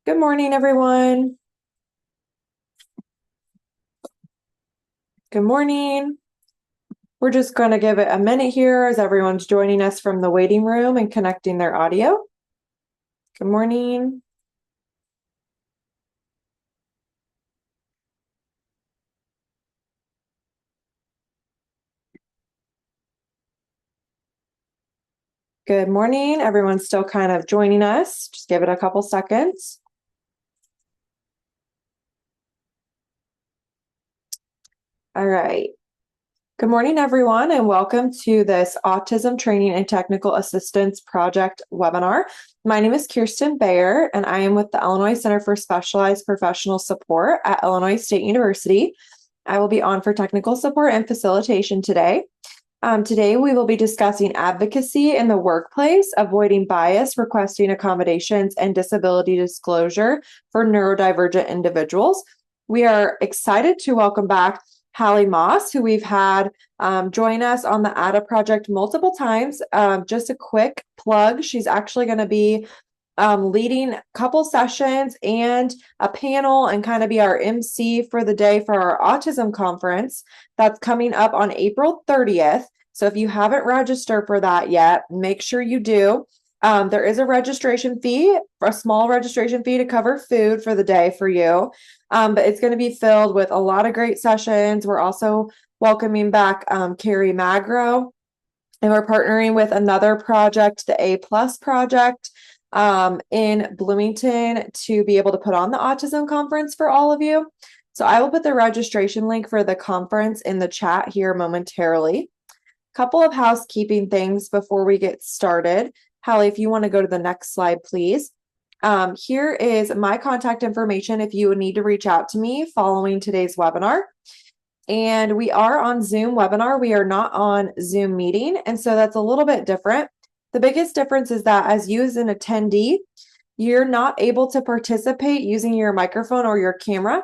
Good morning, everyone. Good morning. We're just going to give it a minute here as everyone's joining us from the waiting room and connecting their audio. Good morning. Good morning. Everyone's still kind of joining us. Just give it a couple seconds. All right. Good morning, everyone, and welcome to this Autism Training and Technical Assistance Project webinar. My name is Kirsten Bayer, and I am with the Illinois Center for Specialized Professional Support at Illinois State University. I will be on for technical support and facilitation today. Today, we will be discussing advocacy in the workplace, avoiding bias, requesting accommodations, and disability disclosure for neurodivergent individuals. We are excited to welcome back Hallie Moss, who we've had join us on the ADA project multiple times. Just a quick plug, she's actually going to be leading a couple sessions and a panel and kind of be our MC for the day for our autism conference that's coming up on April 30th. So if you haven't registered for that yet, make sure you do. There is a registration fee, a small registration fee to cover food for the day for you. But it's going to be filled with a lot of great sessions. We're also welcoming back Carrie Magro, and we're partnering with another project, the A Plus project, in Bloomington to be able to put on the autism conference for all of you. So I will put the registration link for the conference in the chat here momentarily. Couple of housekeeping things before we get started. Hallie, if you want to go to the next slide, please. Here is my contact information if you would need to reach out to me following today's webinar. And we are on Zoom webinar. We are not on Zoom meeting. And so that's a little bit different. The biggest difference is that as you as an attendee, you're not able to participate using your microphone or your camera.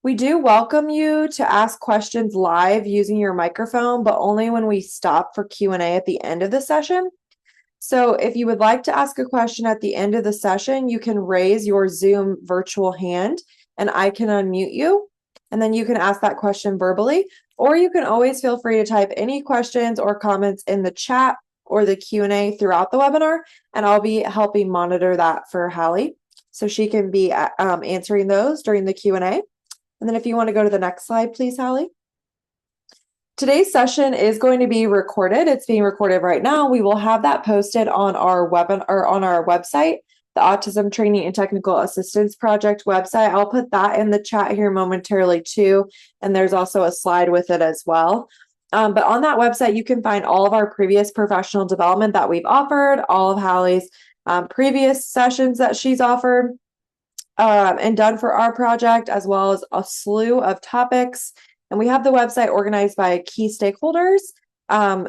We do welcome you to ask questions live using your microphone, but only when we stop for Q&A at the end of the session. So if you would like to ask a question at the end of the session, you can raise your Zoom virtual hand and I can unmute you. And then you can ask that question verbally, or you can always feel free to type any questions or comments in the chat or the Q&A throughout the webinar, and I'll be helping monitor that for Hallie so she can be answering those during the Q&A. And then if you want to go to the next slide, please, Hallie. Today's session is going to be recorded. It's being recorded right now. We will have that posted on our webinar or on our website, the Autism Training and Technical Assistance Project website. I'll put that in the chat here momentarily too. And there's also a slide with it as well. But on that website, you can find all of our previous professional development that we've offered, all of Hallie's previous sessions that she's offered and done for our project, as well as a slew of topics. And we have the website organized by key stakeholders.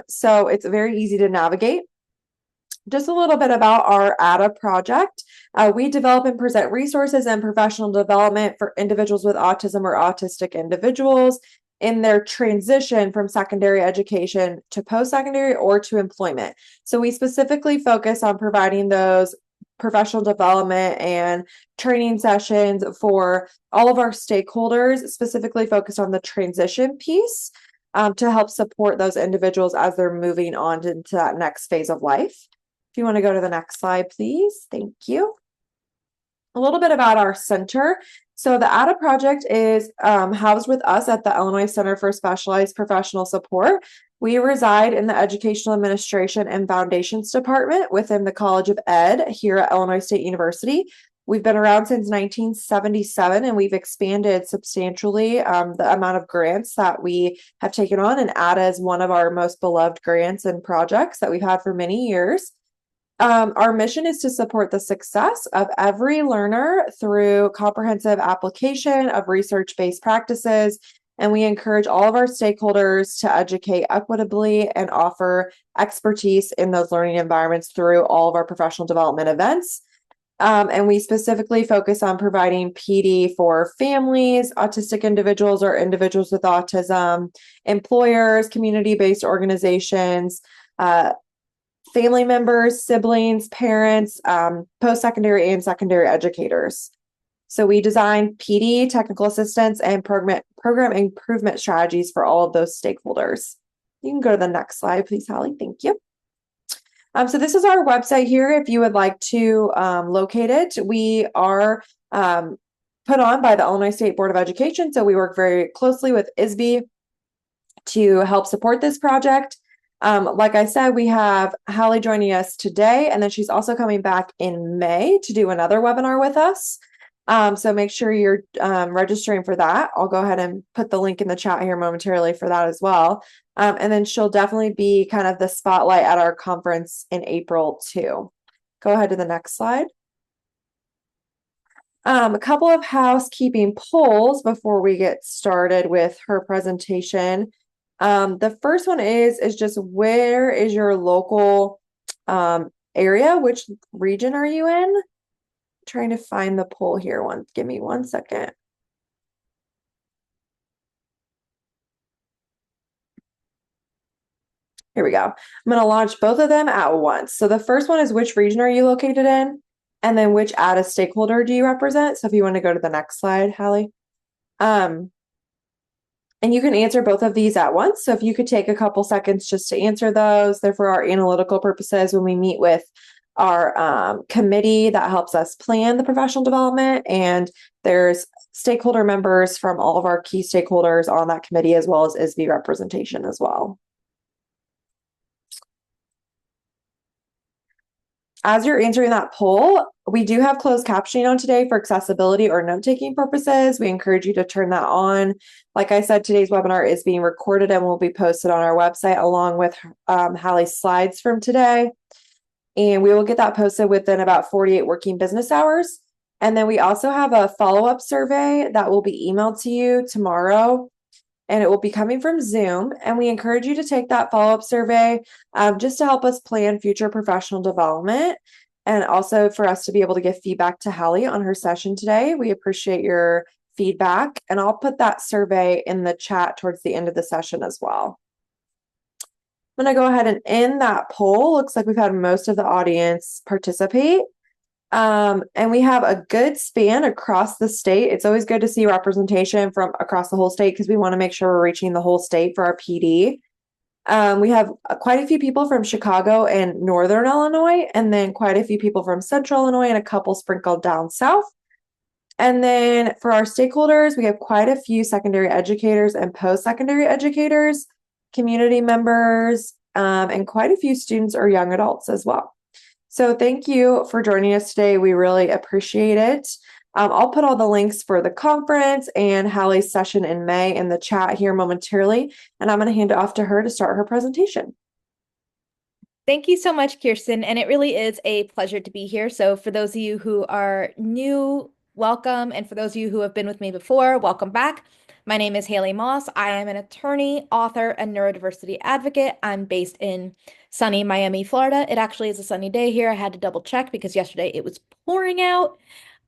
So it's very easy to navigate. Just a little bit about our ADA project. We develop and present resources and professional development for individuals with autism or autistic individuals in their transition from secondary education to post-secondary or to employment. So we specifically focus on providing those professional development and training sessions for all of our stakeholders, specifically focused on the transition piece to help support those individuals as they're moving on into that next phase of life. If you want to go to the next slide, please. Thank you. A little bit about our center. So the ADA project is housed with us at the Illinois Center for Specialized Professional Support. We reside in the Educational Administration and Foundations Department within the College of Ed here at Illinois State University. We've been around since 1977, and we've expanded substantially the amount of grants that we have taken on, and ADA is one of our most beloved grants and projects that we've had for many years. Our mission is to support the success of every learner through comprehensive application of research-based practices, and we encourage all of our stakeholders to educate equitably and offer expertise in those learning environments through all of our professional development events. And we specifically focus on providing PD for families, autistic individuals or individuals with autism, employers, community-based organizations, family members, siblings, parents, post-secondary and secondary educators. So we design PD, technical assistance, and program improvement strategies for all of those stakeholders. You can go to the next slide, please, Holly. Thank you. So this is our website here. If you would like to locate it, we are put on by the Illinois State Board of Education. So we work very closely with ISB to help support this project. Like I said, we have Hallie joining us today, and then she's also coming back in May to do another webinar with us. So make sure you're registering for that. I'll go ahead and put the link in the chat here momentarily for that as well. And then she'll definitely be kind of the spotlight at our conference in April too. Go ahead to the next slide. A couple of housekeeping polls before we get started with her presentation. The first one is just where is your local area? Which region are you in? I'm trying to find the poll here. Give me 1 second. Here we go. I'm going to launch both of them at once. So the first one is which region are you located in? And then which ADA stakeholder do you represent? So if you want to go to the next slide, Hallie. And you can answer both of these at once. So if you could take a couple seconds just to answer those, they're for our analytical purposes when we meet with our committee that helps us plan the professional development. And there's stakeholder members from all of our key stakeholders on that committee, as well as ISB representation as well. As you're answering that poll, we do have closed captioning on today for accessibility or note-taking purposes. We encourage you to turn that on. Like I said, today's webinar is being recorded and will be posted on our website along with Hallie's slides from today. And we will get that posted within about 48 working business hours. And then we also have a follow-up survey that will be emailed to you tomorrow, and it will be coming from Zoom. And we encourage you to take that follow-up survey just to help us plan future professional development, and also for us to be able to give feedback to Hallie on her session today. We appreciate your feedback, and I'll put that survey in the chat towards the end of the session as well. I'm going to go ahead and end that poll. Looks like we've had most of the audience participate. And we have a good span across the state. It's always good to see representation from across the whole state because we want to make sure we're reaching the whole state for our PD. We have quite a few people from Chicago and Northern Illinois, and then quite a few people from Central Illinois and a couple sprinkled down south. And then for our stakeholders, we have quite a few secondary educators and post-secondary educators, community members, and quite a few students or young adults as well. So thank you for joining us today. We really appreciate it. I'll put all the links for the conference and Hallie's session in May in the chat here momentarily, and I'm going to hand it off to her to start her presentation. Thank you so much, Kirsten, and it really is a pleasure to be here. So for those of you who are new, welcome, and for those of you who have been with me before, welcome back. My name is Haley Moss. I am an attorney, author, and neurodiversity advocate. I'm based in sunny Miami, Florida. It actually is a sunny day here. I had to double check because yesterday it was pouring out.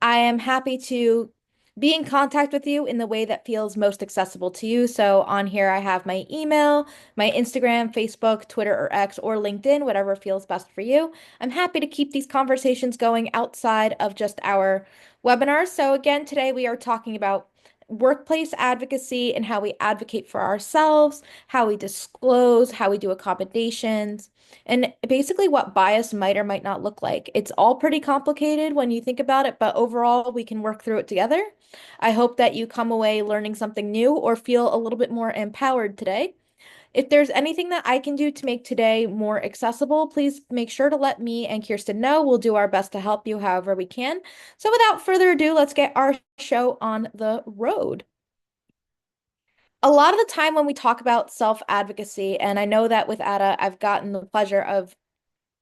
I am happy to be in contact with you in the way that feels most accessible to you. So on here, I have my email, my Instagram, Facebook, Twitter, or X, or LinkedIn, whatever feels best for you. I'm happy to keep these conversations going outside of just our webinars. So again, today we are talking about workplace advocacy and how we advocate for ourselves, how we disclose, how we do accommodations, and basically what bias might or might not look like. It's all pretty complicated when you think about it, but overall we can work through it together. I hope that you come away learning something new or feel a little bit more empowered today. If there's anything that I can do to make today more accessible, please make sure to let me and Kirsten know. We'll do our best to help you however we can. So without further ado, let's get our show on the road. A lot of the time when we talk about self-advocacy, and I know that with Ada, I've gotten the pleasure of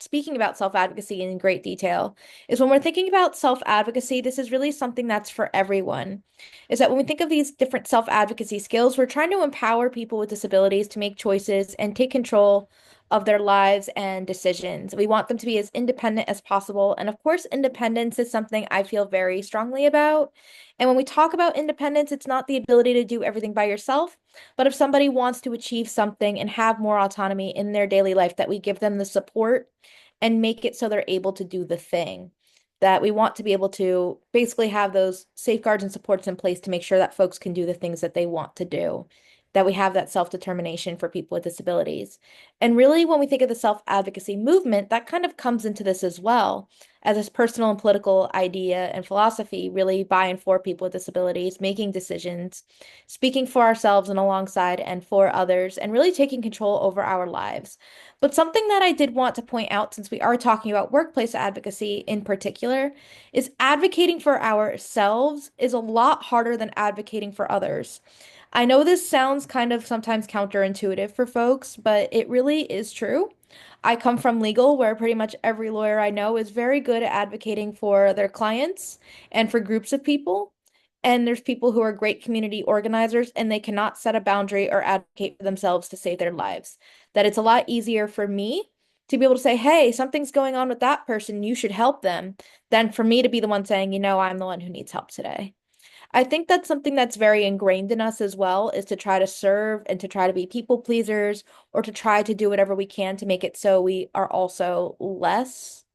speaking about self-advocacy in great detail, is when we're thinking about self-advocacy, this is really something that's for everyone. Is that when we think of these different self-advocacy skills, we're trying to empower people with disabilities to make choices and take control of their lives and decisions. We want them to be as independent as possible. And of course, independence is something I feel very strongly about. And when we talk about independence, it's not the ability to do everything by yourself, but if somebody wants to achieve something and have more autonomy in their daily life, that we give them the support and make it so they're able to do the thing. that we want to be able to basically have those safeguards and supports in place to make sure that folks can do the things that they want to do, that we have that self-determination for people with disabilities. And really, when we think of the self-advocacy movement, that kind of comes into this as well as this personal and political idea and philosophy, really by and for people with disabilities, making decisions, speaking for ourselves and alongside and for others, and really taking control over our lives. But something that I did want to point out, since we are talking about workplace advocacy in particular, is advocating for ourselves is a lot harder than advocating for others. I know this sounds kind of sometimes counterintuitive for folks, but it really is true. I come from legal, where pretty much every lawyer I know is very good at advocating for their clients and for groups of people. And there's people who are great community organizers and they cannot set a boundary or advocate for themselves to save their lives. That it's a lot easier for me to be able to say, hey, something's going on with that person, you should help them, than for me to be the one saying, I'm the one who needs help today. I think that's something that's very ingrained in us as well, is to try to serve and to try to be people pleasers or to try to do whatever we can to make it so we are also less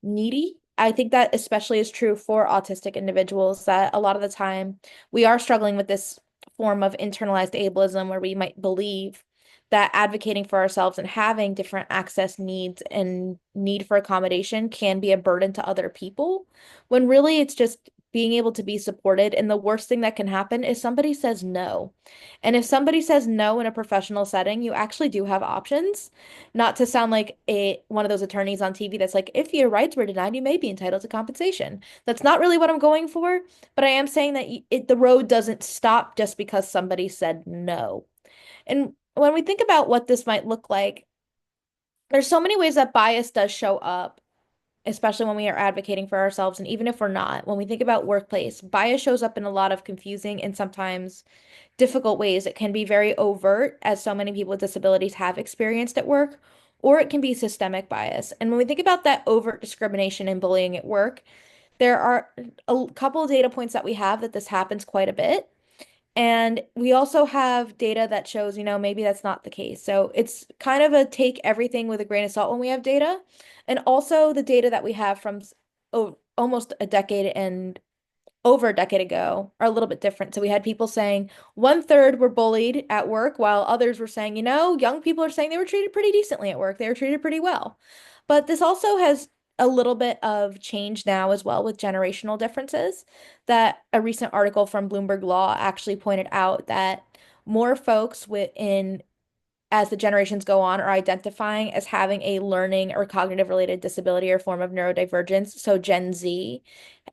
needy. I think that especially is true for autistic individuals, that a lot of the time we are struggling with this form of internalized ableism where we might believe that advocating for ourselves and having different access needs and need for accommodation can be a burden to other people, when really it's just being able to be supported. And the worst thing that can happen is somebody says no. And if somebody says no in a professional setting, you actually do have options. Not to sound like a one of those attorneys on TV that's like, if your rights were denied, you may be entitled to compensation. That's not really what I'm going for, but I am saying that the road doesn't stop just because somebody said no. And when we think about what this might look like, there's so many ways that bias does show up, especially when we are advocating for ourselves. And even if we're not, when we think about workplace, bias shows up in a lot of confusing and sometimes difficult ways. It can be very overt, as so many people with disabilities have experienced at work, or it can be systemic bias. And when we think about that overt discrimination and bullying at work, there are a couple of data points that we have that this happens quite a bit. And we also have data that shows, maybe that's not the case. So it's kind of a take everything with a grain of salt when we have data. And also the data that we have from almost a decade and over a decade ago are a little bit different. So we had people saying 1/3 were bullied at work, while others were saying, young people are saying they were treated pretty decently at work. They were treated pretty well. But this also has a little bit of change now as well with generational differences. That a recent article from Bloomberg Law actually pointed out that more folks within as the generations go on are identifying as having a learning or cognitive related disability or form of neurodivergence. So Gen Z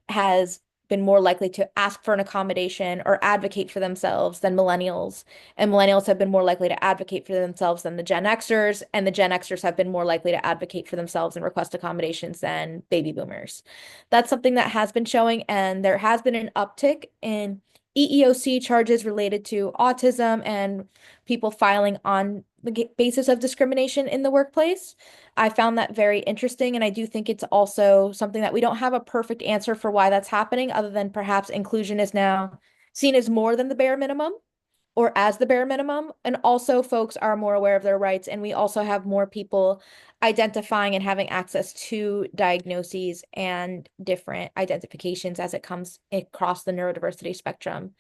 has been more likely to ask for an accommodation or advocate for themselves than millennials. And millennials have been more likely to advocate for themselves than the Gen Xers. And the Gen Xers have been more likely to advocate for themselves and request accommodations than baby boomers. That's something that has been showing. And there has been an uptick in EEOC charges related to autism and people filing on the basis of discrimination in the workplace. I found that very interesting, and I do think it's also something that we don't have a perfect answer for why that's happening, other than perhaps inclusion is now seen as more than the bare minimum or as the bare minimum. And also, folks are more aware of their rights, and we also have more people identifying and having access to diagnoses and different identifications as it comes across the neurodiversity spectrum.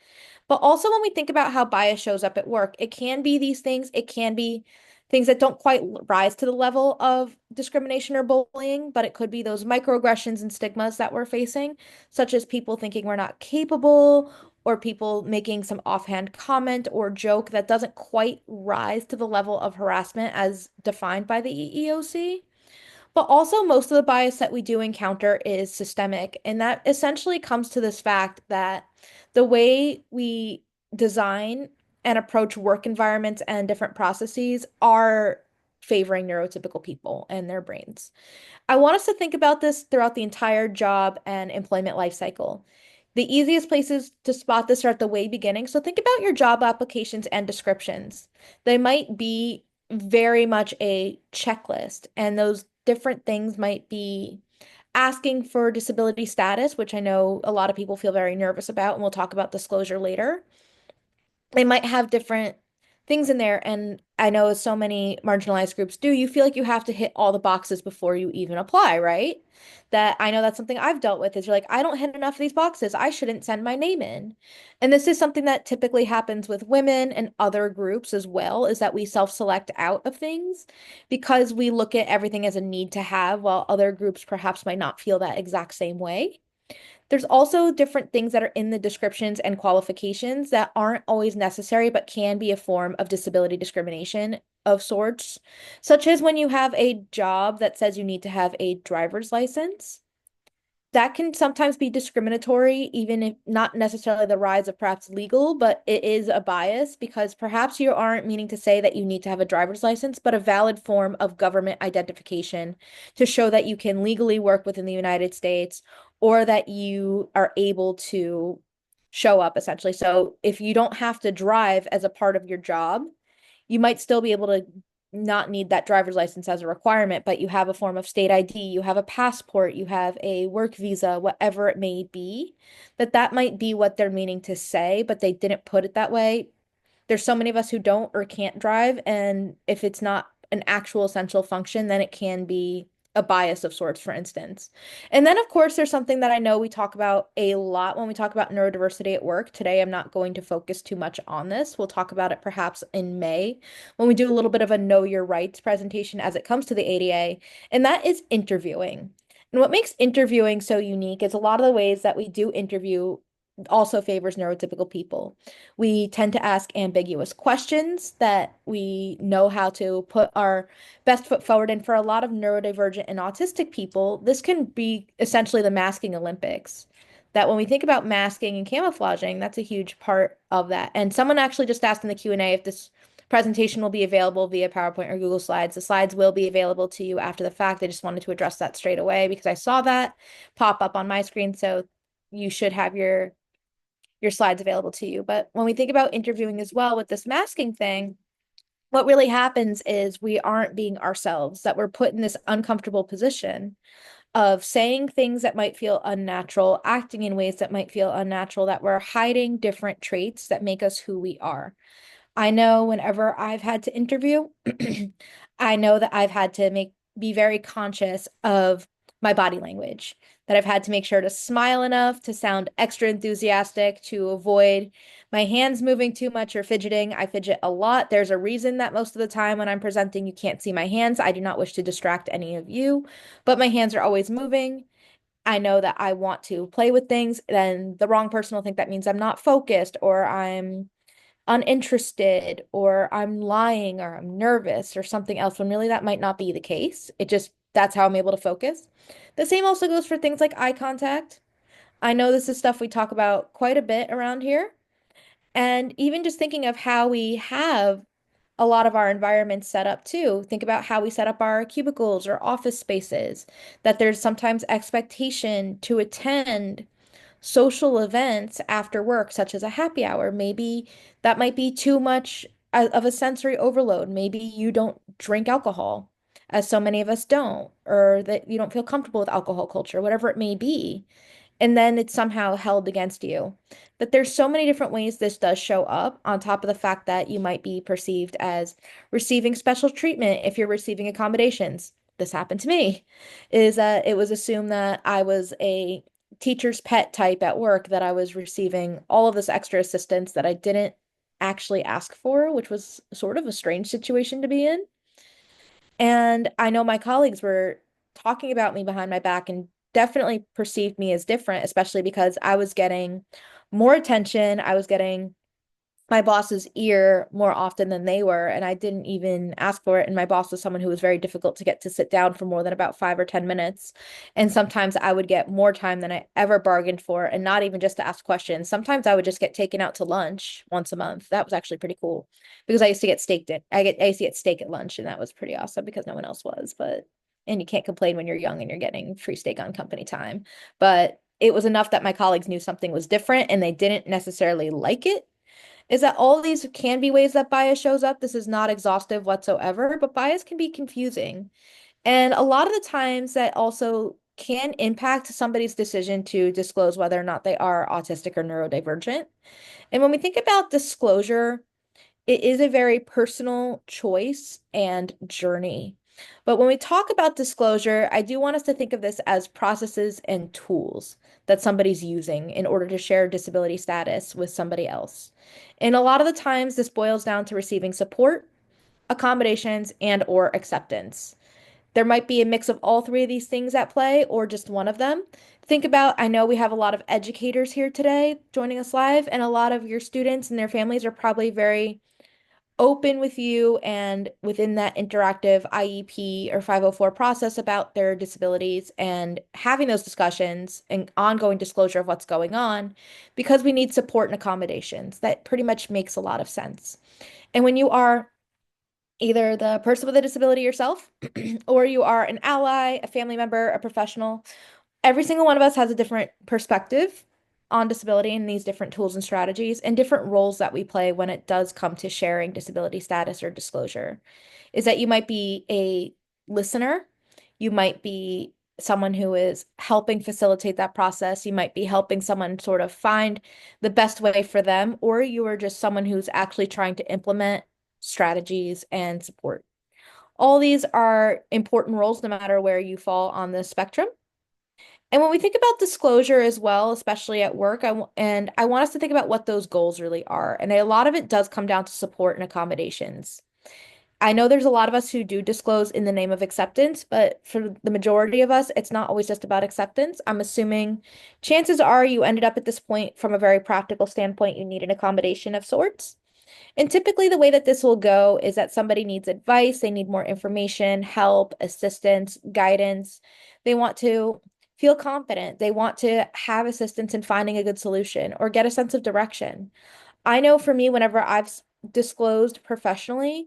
But also, when we think about how bias shows up at work, it can be these things, it can be things that don't quite rise to the level of discrimination or bullying, but it could be those microaggressions and stigmas that we're facing, such as people thinking we're not capable, or people making some offhand comment or joke that doesn't quite rise to the level of harassment as defined by the EEOC. But also, most of the bias that we do encounter is systemic. And that essentially comes to this fact that the way we design and approach work environments and different processes are favoring neurotypical people and their brains. I want us to think about this throughout the entire job and employment life cycle. The easiest places to spot this are at the way beginning. So think about your job applications and descriptions. They might be very much a checklist, and those different things might be asking for disability status, which I know a lot of people feel very nervous about, and we'll talk about disclosure later. They might have different things in there. And I know so many marginalized groups do, you feel like you have to hit all the boxes before you even apply, right? That I know that's something I've dealt with is you're like, I don't hit enough of these boxes. I shouldn't send my name in. And this is something that typically happens with women and other groups as well, is that we self-select out of things because we look at everything as a need to have, while other groups perhaps might not feel that exact same way. There's also different things that are in the descriptions and qualifications that aren't always necessary, but can be a form of disability discrimination of sorts, such as when you have a job that says you need to have a driver's license. That can sometimes be discriminatory, even if not necessarily the rise of perhaps legal, but it is a bias because perhaps you aren't meaning to say that you need to have a driver's license, but a valid form of government identification to show that you can legally work within the United States or that you are able to show up essentially. So if you don't have to drive as a part of your job, you might still be able to not need that driver's license as a requirement, but you have a form of state ID, you have a passport, you have a work visa, whatever it may be, that might be what they're meaning to say, but they didn't put it that way. There's so many of us who don't or can't drive, and if it's not an actual essential function, then it can be a bias of sorts, for instance. And then, of course, there's something that I know we talk about a lot when we talk about neurodiversity at work. Today, I'm not going to focus too much on this. We'll talk about it perhaps in May when we do a little bit of a Know Your Rights presentation as it comes to the ADA, and that is interviewing. And what makes interviewing so unique is a lot of the ways that we do interview also favors neurotypical people. We tend to ask ambiguous questions that we know how to put our best foot forward. And for a lot of neurodivergent and autistic people, this can be essentially the masking Olympics. That when we think about masking and camouflaging, that's a huge part of that. And someone actually just asked in the Q&A if this presentation will be available via PowerPoint or Google Slides. The slides will be available to you after the fact. I just wanted to address that straight away because I saw that pop up on my screen. So you should have your slides available to you. But when we think about interviewing as well with this masking thing, what really happens is we aren't being ourselves, that we're put in this uncomfortable position of saying things that might feel unnatural, acting in ways that might feel unnatural, that we're hiding different traits that make us who we are. I know whenever I've had to interview, I know that I've had to be very conscious of my body language, that I've had to make sure to smile enough to sound extra enthusiastic, to avoid my hands moving too much or fidgeting. I fidget a lot. There's a reason that most of the time when I'm presenting, you can't see my hands. I do not wish to distract any of you, but my hands are always moving. I know that I want to play with things, then the wrong person will think that means I'm not focused or I'm uninterested or I'm lying or I'm nervous or something else when really that might not be the case. It just, that's how I'm able to focus. The same also goes for things like eye contact. I know this is stuff we talk about quite a bit around here. And even just thinking of how we have a lot of our environments set up too. Think about how we set up our cubicles or office spaces, that there's sometimes expectation to attend social events after work, such as a happy hour. Maybe that might be too much of a sensory overload. Maybe you don't drink alcohol, as so many of us don't, or that you don't feel comfortable with alcohol culture, whatever it may be. And then it's somehow held against you. That there's so many different ways this does show up, on top of the fact that you might be perceived as receiving special treatment if you're receiving accommodations. This happened to me, is that it was assumed that I was a teacher's pet type at work, that I was receiving all of this extra assistance that I didn't actually ask for, which was sort of a strange situation to be in. And I know my colleagues were talking about me behind my back and definitely perceived me as different, especially because I was getting more attention. I was getting my boss's ear more often than they were, and I didn't even ask for it. And my boss was someone who was very difficult to get to sit down for more than about 5 or 10 minutes. And sometimes I would get more time than I ever bargained for, and not even just to ask questions. Sometimes I would just get taken out to lunch once a month. That was actually pretty cool because I used to get steaked in. I used to get steak at lunch, and that was pretty awesome because no one else was. But and you can't complain when you're young and you're getting free steak on company time. But it was enough that my colleagues knew something was different and they didn't necessarily like it, is that all these can be ways that bias shows up. This is not exhaustive whatsoever, but bias can be confusing. And a lot of the times that also can impact somebody's decision to disclose whether or not they are autistic or neurodivergent. And when we think about disclosure, it is a very personal choice and journey. But when we talk about disclosure, I do want us to think of this as processes and tools that somebody's using in order to share disability status with somebody else. And a lot of the times, this boils down to receiving support, accommodations, and or acceptance. There might be a mix of all three of these things at play or just one of them. Think about, I know we have a lot of educators here today joining us live, and a lot of your students and their families are probably very open with you and within that interactive IEP or 504 process about their disabilities and having those discussions and ongoing disclosure of what's going on because we need support and accommodations. That pretty much makes a lot of sense. And when you are either the person with a disability yourself or you are an ally, a family member, a professional, every single one of us has a different perspective on disability and these different tools and strategies and different roles that we play when it does come to sharing disability status or disclosure. Is that you might be a listener, you might be someone who is helping facilitate that process, you might be helping someone sort of find the best way for them, or you are just someone who's actually trying to implement strategies and support. All these are important roles no matter where you fall on the spectrum. And when we think about disclosure as well, especially at work, I want us to think about what those goals really are. And a lot of it does come down to support and accommodations. I know there's a lot of us who do disclose in the name of acceptance, but for the majority of us, it's not always just about acceptance. I'm assuming chances are you ended up at this point from a very practical standpoint, you need an accommodation of sorts. And typically, the way that this will go is that somebody needs advice, they need more information, help, assistance, guidance. They want to feel confident, they want to have assistance in finding a good solution or get a sense of direction. I know for me, whenever disclosed professionally,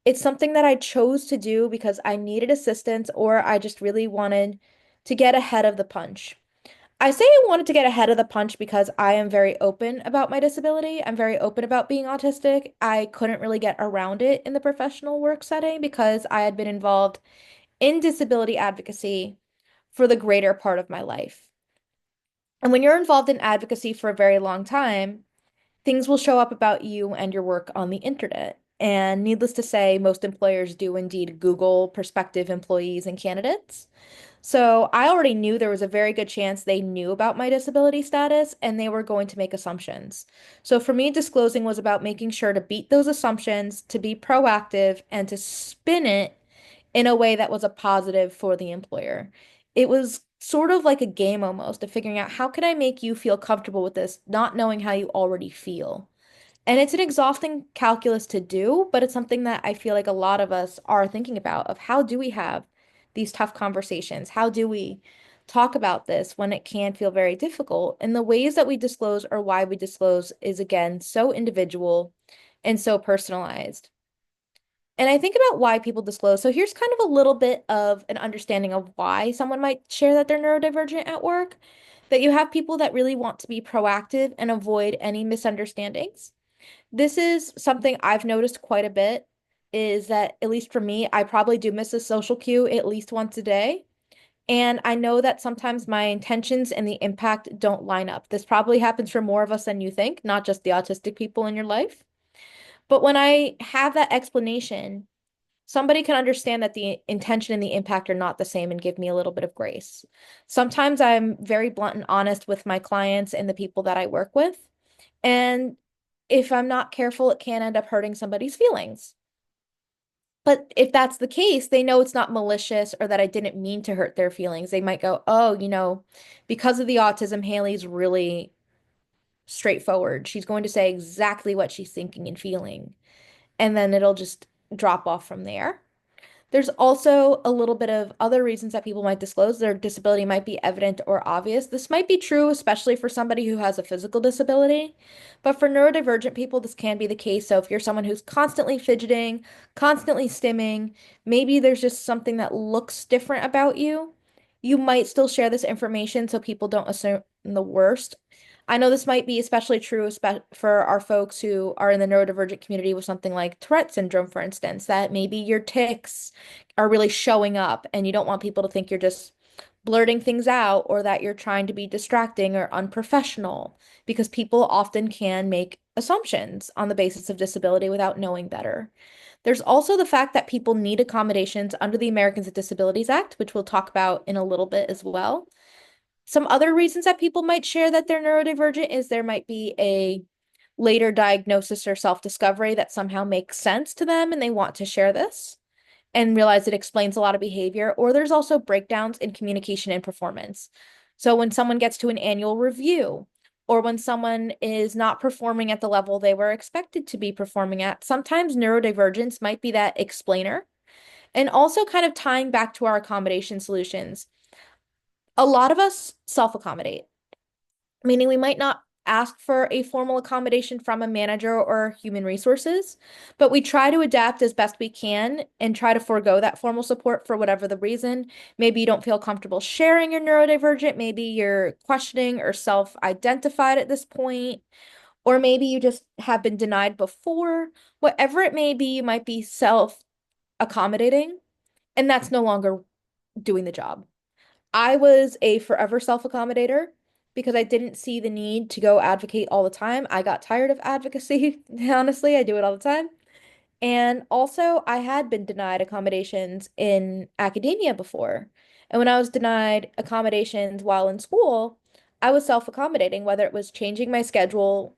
it's something that I chose to do because I needed assistance or I just really wanted to get ahead of the punch. I say I wanted to get ahead of the punch because I am very open about my disability. I'm very open about being autistic. I couldn't really get around it in the professional work setting because I had been involved in disability advocacy for the greater part of my life. And when you're involved in advocacy for a very long time, things will show up about you and your work on the internet. And needless to say, most employers do indeed Google prospective employees and candidates. So I already knew there was a very good chance they knew about my disability status and they were going to make assumptions. So for me, disclosing was about making sure to beat those assumptions, to be proactive, and to spin it in a way that was a positive for the employer. It was sort of like a game almost of figuring out how can I make you feel comfortable with this, not knowing how you already feel. And it's an exhausting calculus to do, but it's something that I feel like a lot of us are thinking about of how do we have these tough conversations? How do we talk about this when it can feel very difficult? And the ways that we disclose or why we disclose is again so individual and so personalized. And I think about why people disclose. So here's kind of a little bit of an understanding of why someone might share that they're neurodivergent at work. That you have people that really want to be proactive and avoid any misunderstandings. This is something I've noticed quite a bit, is that at least for me, I probably do miss a social cue at least once a day. And I know that sometimes my intentions and the impact don't line up. This probably happens for more of us than you think, not just the autistic people in your life. But when I have that explanation, somebody can understand that the intention and the impact are not the same and give me a little bit of grace. Sometimes I'm very blunt and honest with my clients and the people that I work with. And if I'm not careful, it can end up hurting somebody's feelings. But if that's the case, they know it's not malicious or that I didn't mean to hurt their feelings. They might go, oh, because of the autism, Haley's really straightforward. She's going to say exactly what she's thinking and feeling. And then it'll just drop off from there. There's also a little bit of other reasons that people might disclose. Their disability might be evident or obvious. This might be true, especially for somebody who has a physical disability. But for neurodivergent people, this can be the case. So if you're someone who's constantly fidgeting, constantly stimming, maybe there's just something that looks different about you, you might still share this information so people don't assume the worst. I know this might be especially true for our folks who are in the neurodivergent community with something like Tourette syndrome, for instance, that maybe your tics are really showing up and you don't want people to think you're just blurting things out or that you're trying to be distracting or unprofessional because people often can make assumptions on the basis of disability without knowing better. There's also the fact that people need accommodations under the Americans with Disabilities Act, which we'll talk about in a little bit as well. Some other reasons that people might share that they're neurodivergent is there might be a later diagnosis or self-discovery that somehow makes sense to them and they want to share this and realize it explains a lot of behavior. Or there's also breakdowns in communication and performance. So when someone gets to an annual review, or when someone is not performing at the level they were expected to be performing at, sometimes neurodivergence might be that explainer. And also kind of tying back to our accommodation solutions, a lot of us self-accommodate, meaning we might not ask for a formal accommodation from a manager or human resources, but we try to adapt as best we can and try to forego that formal support for whatever the reason. Maybe you don't feel comfortable sharing you're neurodivergent, maybe you're questioning or self-identified at this point, or maybe you just have been denied before. Whatever it may be, you might be self-accommodating, and that's no longer doing the job. I was a forever self-accommodator because I didn't see the need to go advocate all the time. I got tired of advocacy, honestly. I do it all the time. And also, I had been denied accommodations in academia before. And when I was denied accommodations while in school, I was self-accommodating, whether it was changing my schedule,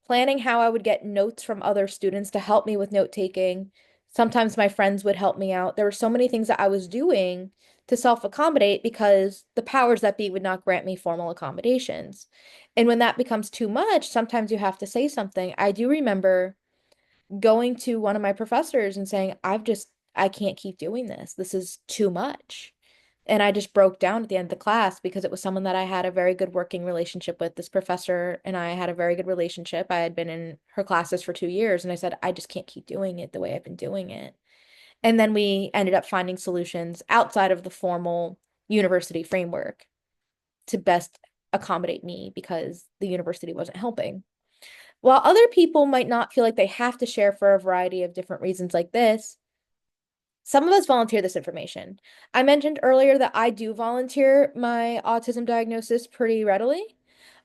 planning how I would get notes from other students to help me with note taking. Sometimes my friends would help me out. There were so many things that I was doing to self-accommodate because the powers that be would not grant me formal accommodations. And when that becomes too much, sometimes you have to say something. I do remember going to one of my professors and saying, I can't keep doing this. This is too much. And I just broke down at the end of the class because it was someone that I had a very good working relationship with. This professor and I had a very good relationship. I had been in her classes for 2 years, and I said, I just can't keep doing it the way I've been doing it. And then we ended up finding solutions outside of the formal university framework to best accommodate me because the university wasn't helping. While other people might not feel like they have to share for a variety of different reasons like this, some of us volunteer this information. I mentioned earlier that I do volunteer my autism diagnosis pretty readily.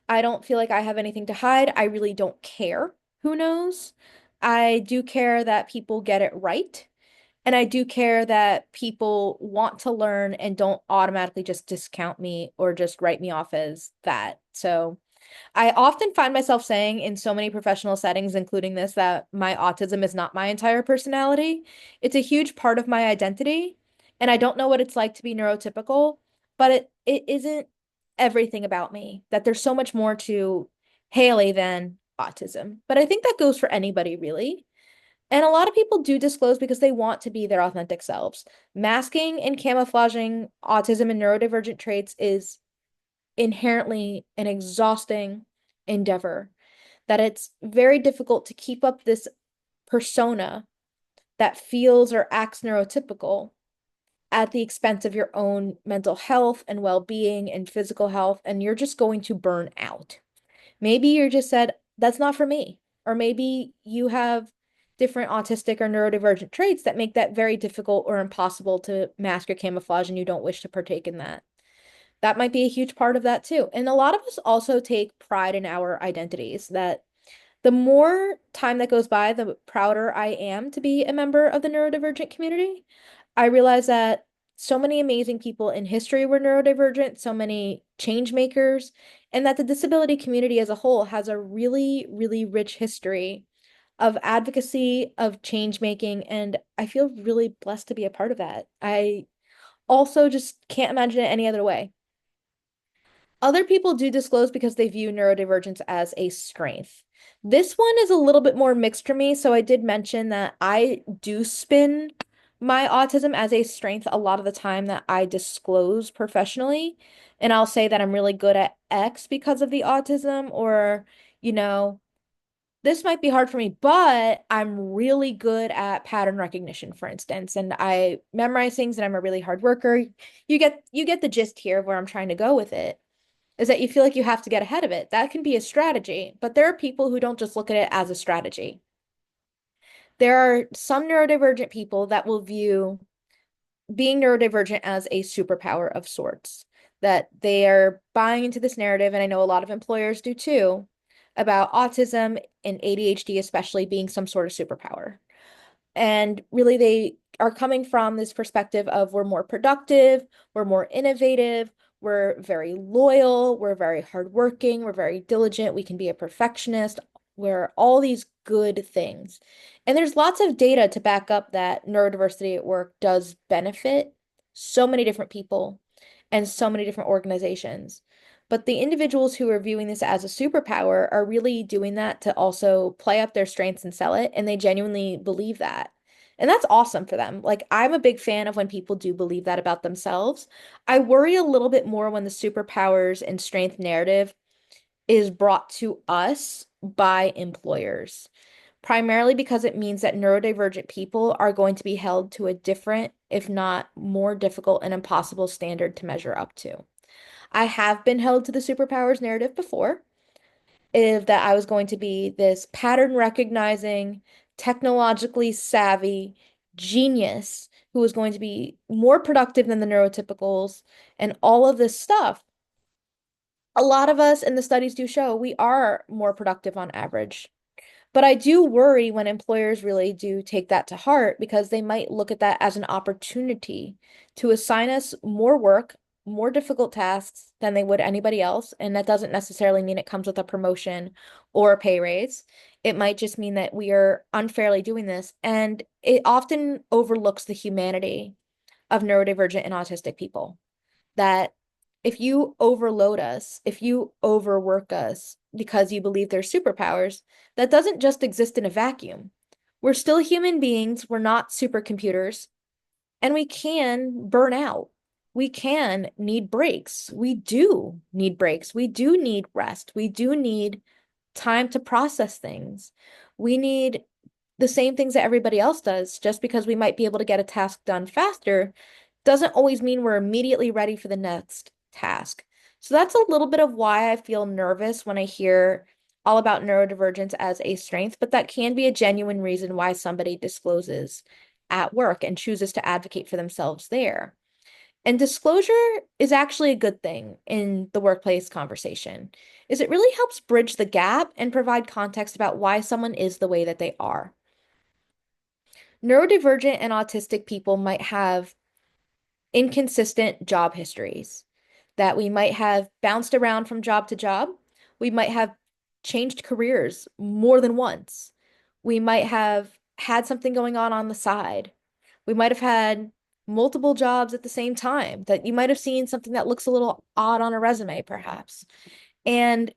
I don't feel like I have anything to hide. I really don't care who knows. I do care that people get it right. And I do care that people want to learn and don't automatically just discount me or just write me off as that. So I often find myself saying in so many professional settings, including this, that my autism is not my entire personality. It's a huge part of my identity. And I don't know what it's like to be neurotypical, but it isn't everything about me, that there's so much more to Haley than autism. But I think that goes for anybody, really. And a lot of people do disclose because they want to be their authentic selves. Masking and camouflaging autism and neurodivergent traits is inherently an exhausting endeavor, that it's very difficult to keep up this persona that feels or acts neurotypical at the expense of your own mental health and well-being and physical health, and you're just going to burn out. Maybe you're just said, that's not for me. Or maybe you have different autistic or neurodivergent traits that make that very difficult or impossible to mask or camouflage, and you don't wish to partake in that. That might be a huge part of that too. And a lot of us also take pride in our identities, that the more time that goes by, the prouder I am to be a member of the neurodivergent community. I realize that so many amazing people in history were neurodivergent, so many change makers, and that the disability community as a whole has a really, really rich history of advocacy, of change making, and I feel really blessed to be a part of that. I also just can't imagine it any other way. Other people do disclose because they view neurodivergence as a strength. This one is a little bit more mixed for me. So I did mention that I do spin my autism as a strength a lot of the time that I disclose professionally. And I'll say that I'm really good at X because of the autism, or, you know, this might be hard for me, but I'm really good at pattern recognition, for instance, and I memorize things and I'm a really hard worker. You get the gist here of where I'm trying to go with it, is that you feel like you have to get ahead of it. That can be a strategy, but there are people who don't just look at it as a strategy. There are some neurodivergent people that will view being neurodivergent as a superpower of sorts, that they are buying into this narrative, and I know a lot of employers do too, about autism and ADHD, especially being some sort of superpower. And really, they are coming from this perspective of we're more productive, we're more innovative, we're very loyal, we're very hardworking, we're very diligent, we can be a perfectionist, we're all these good things. And there's lots of data to back up that neurodiversity at work does benefit so many different people and so many different organizations. But the individuals who are viewing this as a superpower are really doing that to also play up their strengths and sell it. And they genuinely believe that. And that's awesome for them. Like, I'm a big fan of when people do believe that about themselves. I worry a little bit more when the superpowers and strength narrative is brought to us by employers, primarily because it means that neurodivergent people are going to be held to a different, if not more difficult and impossible standard to measure up to. I have been held to the superpowers narrative before, if that I was going to be this pattern recognizing, technologically savvy genius who was going to be more productive than the neurotypicals and all of this stuff. A lot of us, and the studies do show, we are more productive on average. But I do worry when employers really do take that to heart because they might look at that as an opportunity to assign us more work, more difficult tasks than they would anybody else. And that doesn't necessarily mean it comes with a promotion or a pay raise. It might just mean that we are unfairly doing this. And it often overlooks the humanity of neurodivergent and autistic people, that if you overload us, if you overwork us because you believe they're superpowers, that doesn't just exist in a vacuum. We're still human beings, we're not supercomputers, and we can burn out. We can need breaks. We do need breaks. We do need rest. We do need time to process things. We need the same things that everybody else does. Just because we might be able to get a task done faster doesn't always mean we're immediately ready for the next task. So that's a little bit of why I feel nervous when I hear all about neurodivergence as a strength, but that can be a genuine reason why somebody discloses at work and chooses to advocate for themselves there. And disclosure is actually a good thing in the workplace conversation, is it really helps bridge the gap and provide context about why someone is the way that they are. Neurodivergent and autistic people might have inconsistent job histories, that we might have bounced around from job to job. We might have changed careers more than once. We might have had something going on the side. We might have had multiple jobs at the same time, that you might have seen something that looks a little odd on a resume, perhaps. And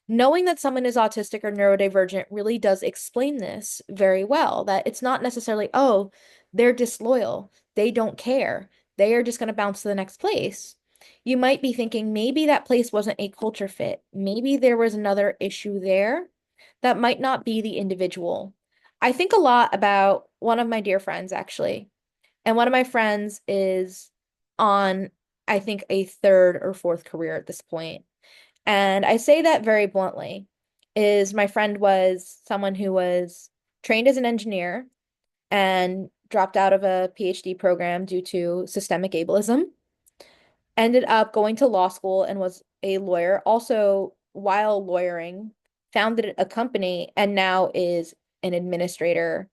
knowing that someone is autistic or neurodivergent really does explain this very well, that it's not necessarily, oh, they're disloyal, they don't care, they are just going to bounce to the next place. You might be thinking maybe that place wasn't a culture fit. Maybe there was another issue there that might not be the individual. I think a lot about one of my dear friends, actually. And one of my friends is on, I think, a third or fourth career at this point. And I say that very bluntly, is my friend was someone who was trained as an engineer and dropped out of a PhD program due to systemic ableism, ended up going to law school and was a lawyer. Also, while lawyering, founded a company and now is an administrator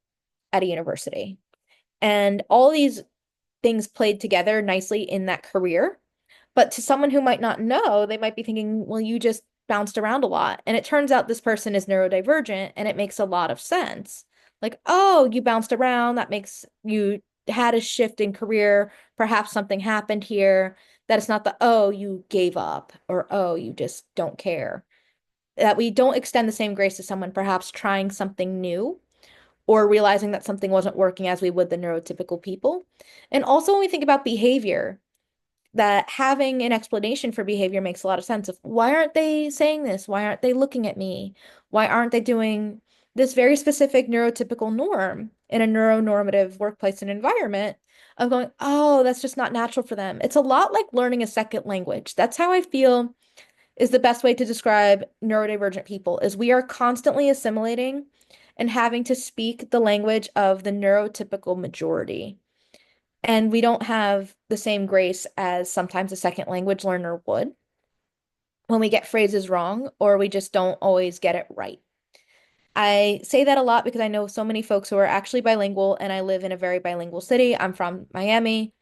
at a university. And all these things played together nicely in that career. But to someone who might not know, they might be thinking, well, you just bounced around a lot. And it turns out this person is neurodivergent and it makes a lot of sense. Like, oh, you bounced around. That makes you had a shift in career. Perhaps something happened here. That it's not the, oh, you gave up or, oh, you just don't care. That we don't extend the same grace to someone perhaps trying something new or realizing that something wasn't working as we would the neurotypical people. And also when we think about behavior, that having an explanation for behavior makes a lot of sense of why aren't they saying this? Why aren't they looking at me? Why aren't they doing this very specific neurotypical norm in a neuronormative workplace and environment of going, oh, that's just not natural for them. It's a lot like learning a second language. That's how I feel is the best way to describe neurodivergent people is we are constantly assimilating and having to speak the language of the neurotypical majority. And we don't have the same grace as sometimes a second language learner would. when we get phrases wrong or we just don't always get it right. I say that a lot because I know so many folks who are actually bilingual, and I live in a very bilingual city. I'm from Miami,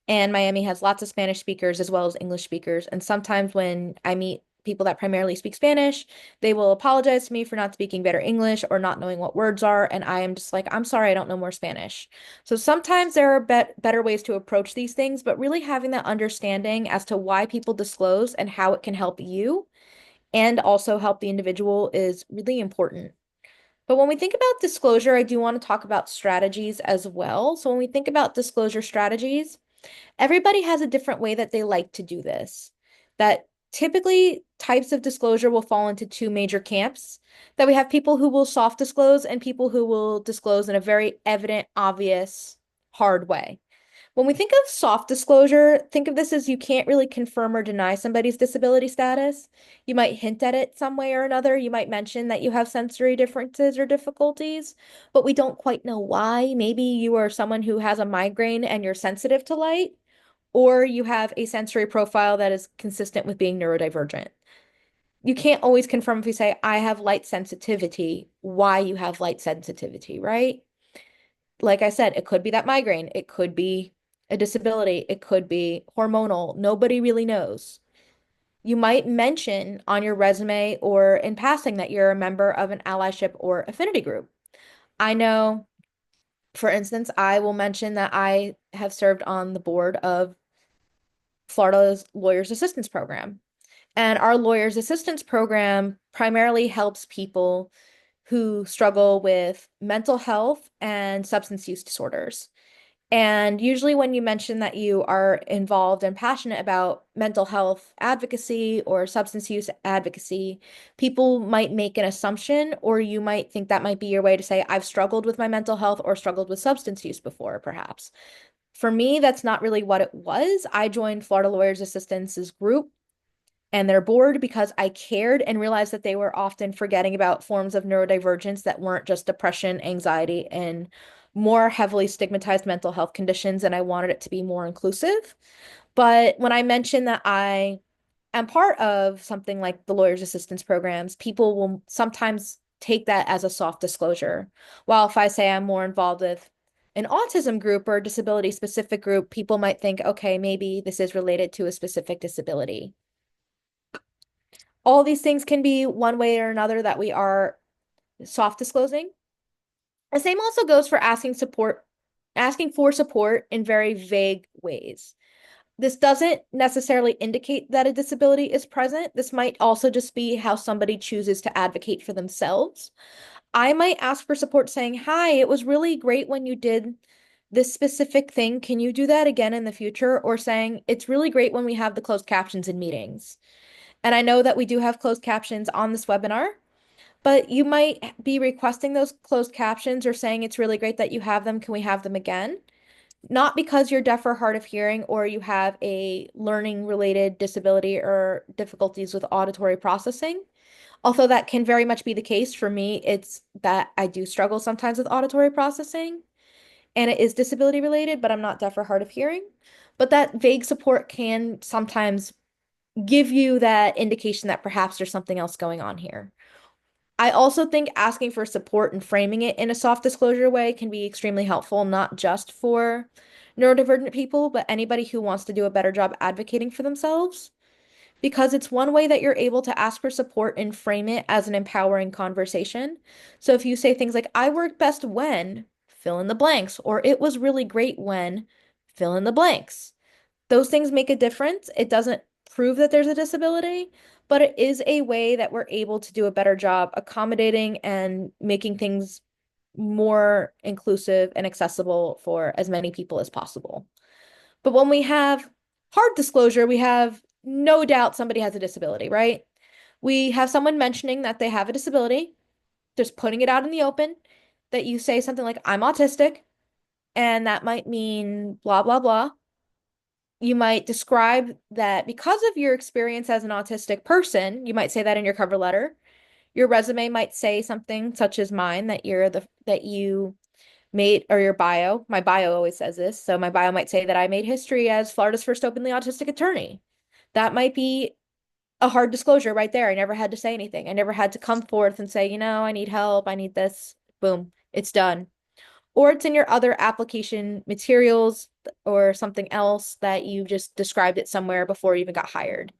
and Miami has lots of Spanish speakers as well as English speakers. And sometimes when I meet people that primarily speak Spanish, they will apologize to me for not speaking better English or not knowing what words are. And I am just like, I'm sorry, I don't know more Spanish. So sometimes there are better ways to approach these things, but really having that understanding as to why people disclose and how it can help you and also help the individual is really important. But when we think about disclosure, I do want to talk about strategies as well. So when we think about disclosure strategies, everybody has a different way that they like to do this. That typically types of disclosure will fall into two major camps. That we have people who will soft disclose and people who will disclose in a very evident, obvious, hard way. When we think of soft disclosure, think of this as you can't really confirm or deny somebody's disability status. You might hint at it some way or another. You might mention that you have sensory differences or difficulties, but we don't quite know why. Maybe you are someone who has a migraine and you're sensitive to light, or you have a sensory profile that is consistent with being neurodivergent. You can't always confirm if you say, I have light sensitivity, why you have light sensitivity, right? Like I said, it could be that migraine, it could be a disability, it could be hormonal. Nobody really knows. You might mention on your resume or in passing that you're a member of an allyship or affinity group. I know, for instance, I will mention that I have served on the board of Florida's Lawyers Assistance Program. And our Lawyers Assistance Program primarily helps people who struggle with mental health and substance use disorders. And usually, when you mention that you are involved and passionate about mental health advocacy or substance use advocacy, people might make an assumption, or you might think that might be your way to say, I've struggled with my mental health or struggled with substance use before, perhaps. For me, that's not really what it was. I joined Florida Lawyers Assistance's group and their board because I cared and realized that they were often forgetting about forms of neurodivergence that weren't just depression, anxiety, and more heavily stigmatized mental health conditions. And I wanted it to be more inclusive. But when I mentioned that I am part of something like the Lawyers Assistance programs, people will sometimes take that as a soft disclosure. While if I say I'm more involved with an autism group or a disability specific group, people might think, okay, maybe this is related to a specific disability. All these things can be one way or another that we are soft disclosing. The same also goes for asking for support in very vague ways. This doesn't necessarily indicate that a disability is present. This might also just be how somebody chooses to advocate for themselves. I might ask for support saying, hi, it was really great when you did this specific thing. Can you do that again in the future? Or saying, it's really great when we have the closed captions in meetings. And I know that we do have closed captions on this webinar, but you might be requesting those closed captions or saying it's really great that you have them. Can we have them again? Not because you're deaf or hard of hearing or you have a learning related disability or difficulties with auditory processing. Although that can very much be the case for me, it's that I do struggle sometimes with auditory processing and it is disability related, but I'm not deaf or hard of hearing. But that vague support can sometimes give you that indication that perhaps there's something else going on here. I also think asking for support and framing it in a soft disclosure way can be extremely helpful, not just for neurodivergent people, but anybody who wants to do a better job advocating for themselves. Because it's one way that you're able to ask for support and frame it as an empowering conversation. So if you say things like, I work best when, fill in the blanks, or it was really great when, fill in the blanks, those things make a difference. It doesn't prove that there's a disability, but it is a way that we're able to do a better job accommodating and making things more inclusive and accessible for as many people as possible. But when we have hard disclosure, we have no doubt somebody has a disability, right? We have someone mentioning that they have a disability, just putting it out in the open, that you say something like, I'm autistic, and that might mean blah, blah, blah. You might describe that because of your experience as an autistic person, you might say that in your cover letter. Your resume might say something such as mine that you made, or your bio. My bio always says this. So my bio might say that I made history as Florida's first openly autistic attorney. That might be a hard disclosure right there. I never had to say anything. I never had to come forth and say, I need help. I need this. Boom, it's done. Or it's in your other application materials or something else that you just described it somewhere before you even got hired.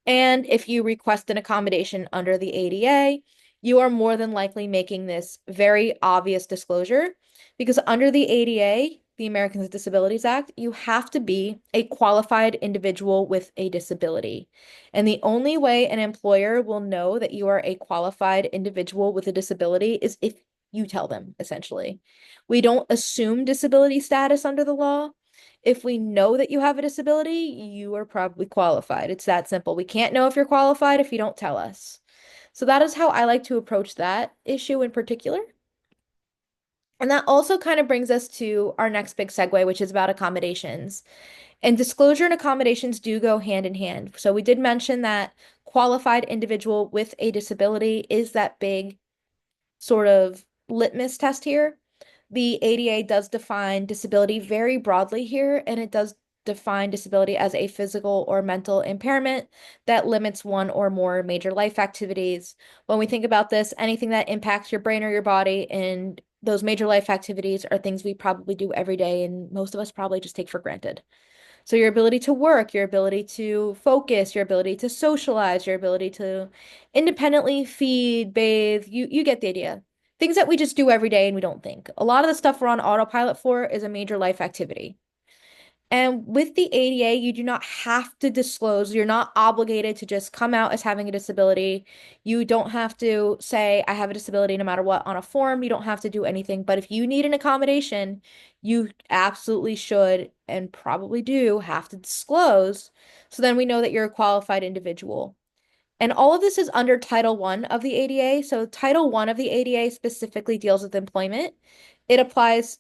And if you request an accommodation under the ADA, you are more than likely making this very obvious disclosure because under the ADA, the Americans with Disabilities Act, you have to be a qualified individual with a disability. And the only way an employer will know that you are a qualified individual with a disability is if you tell them, essentially. We don't assume disability status under the law. If we know that you have a disability, you are probably qualified. It's that simple. We can't know if you're qualified if you don't tell us. So that is how I like to approach that issue in particular. And that also kind of brings us to our next big segue, which is about accommodations. And disclosure and accommodations do go hand in hand. So we did mention that qualified individual with a disability is that big sort of litmus test here. The ADA does define disability very broadly here, and it does define disability as a physical or mental impairment that limits one or more major life activities. When we think about this, anything that impacts your brain or your body, and those major life activities are things we probably do every day, and most of us probably just take for granted. So your ability to work, your ability to focus, your ability to socialize, your ability to independently feed, bathe, you get the idea. Things that we just do every day and we don't think. A lot of the stuff we're on autopilot for is a major life activity. And with the ADA, you do not have to disclose. You're not obligated to just come out as having a disability. You don't have to say, I have a disability no matter what on a form. You don't have to do anything. But if you need an accommodation, you absolutely should and probably do have to disclose. So then we know that you're a qualified individual. And all of this is under Title I of the ADA. So Title I of the ADA specifically deals with employment. It applies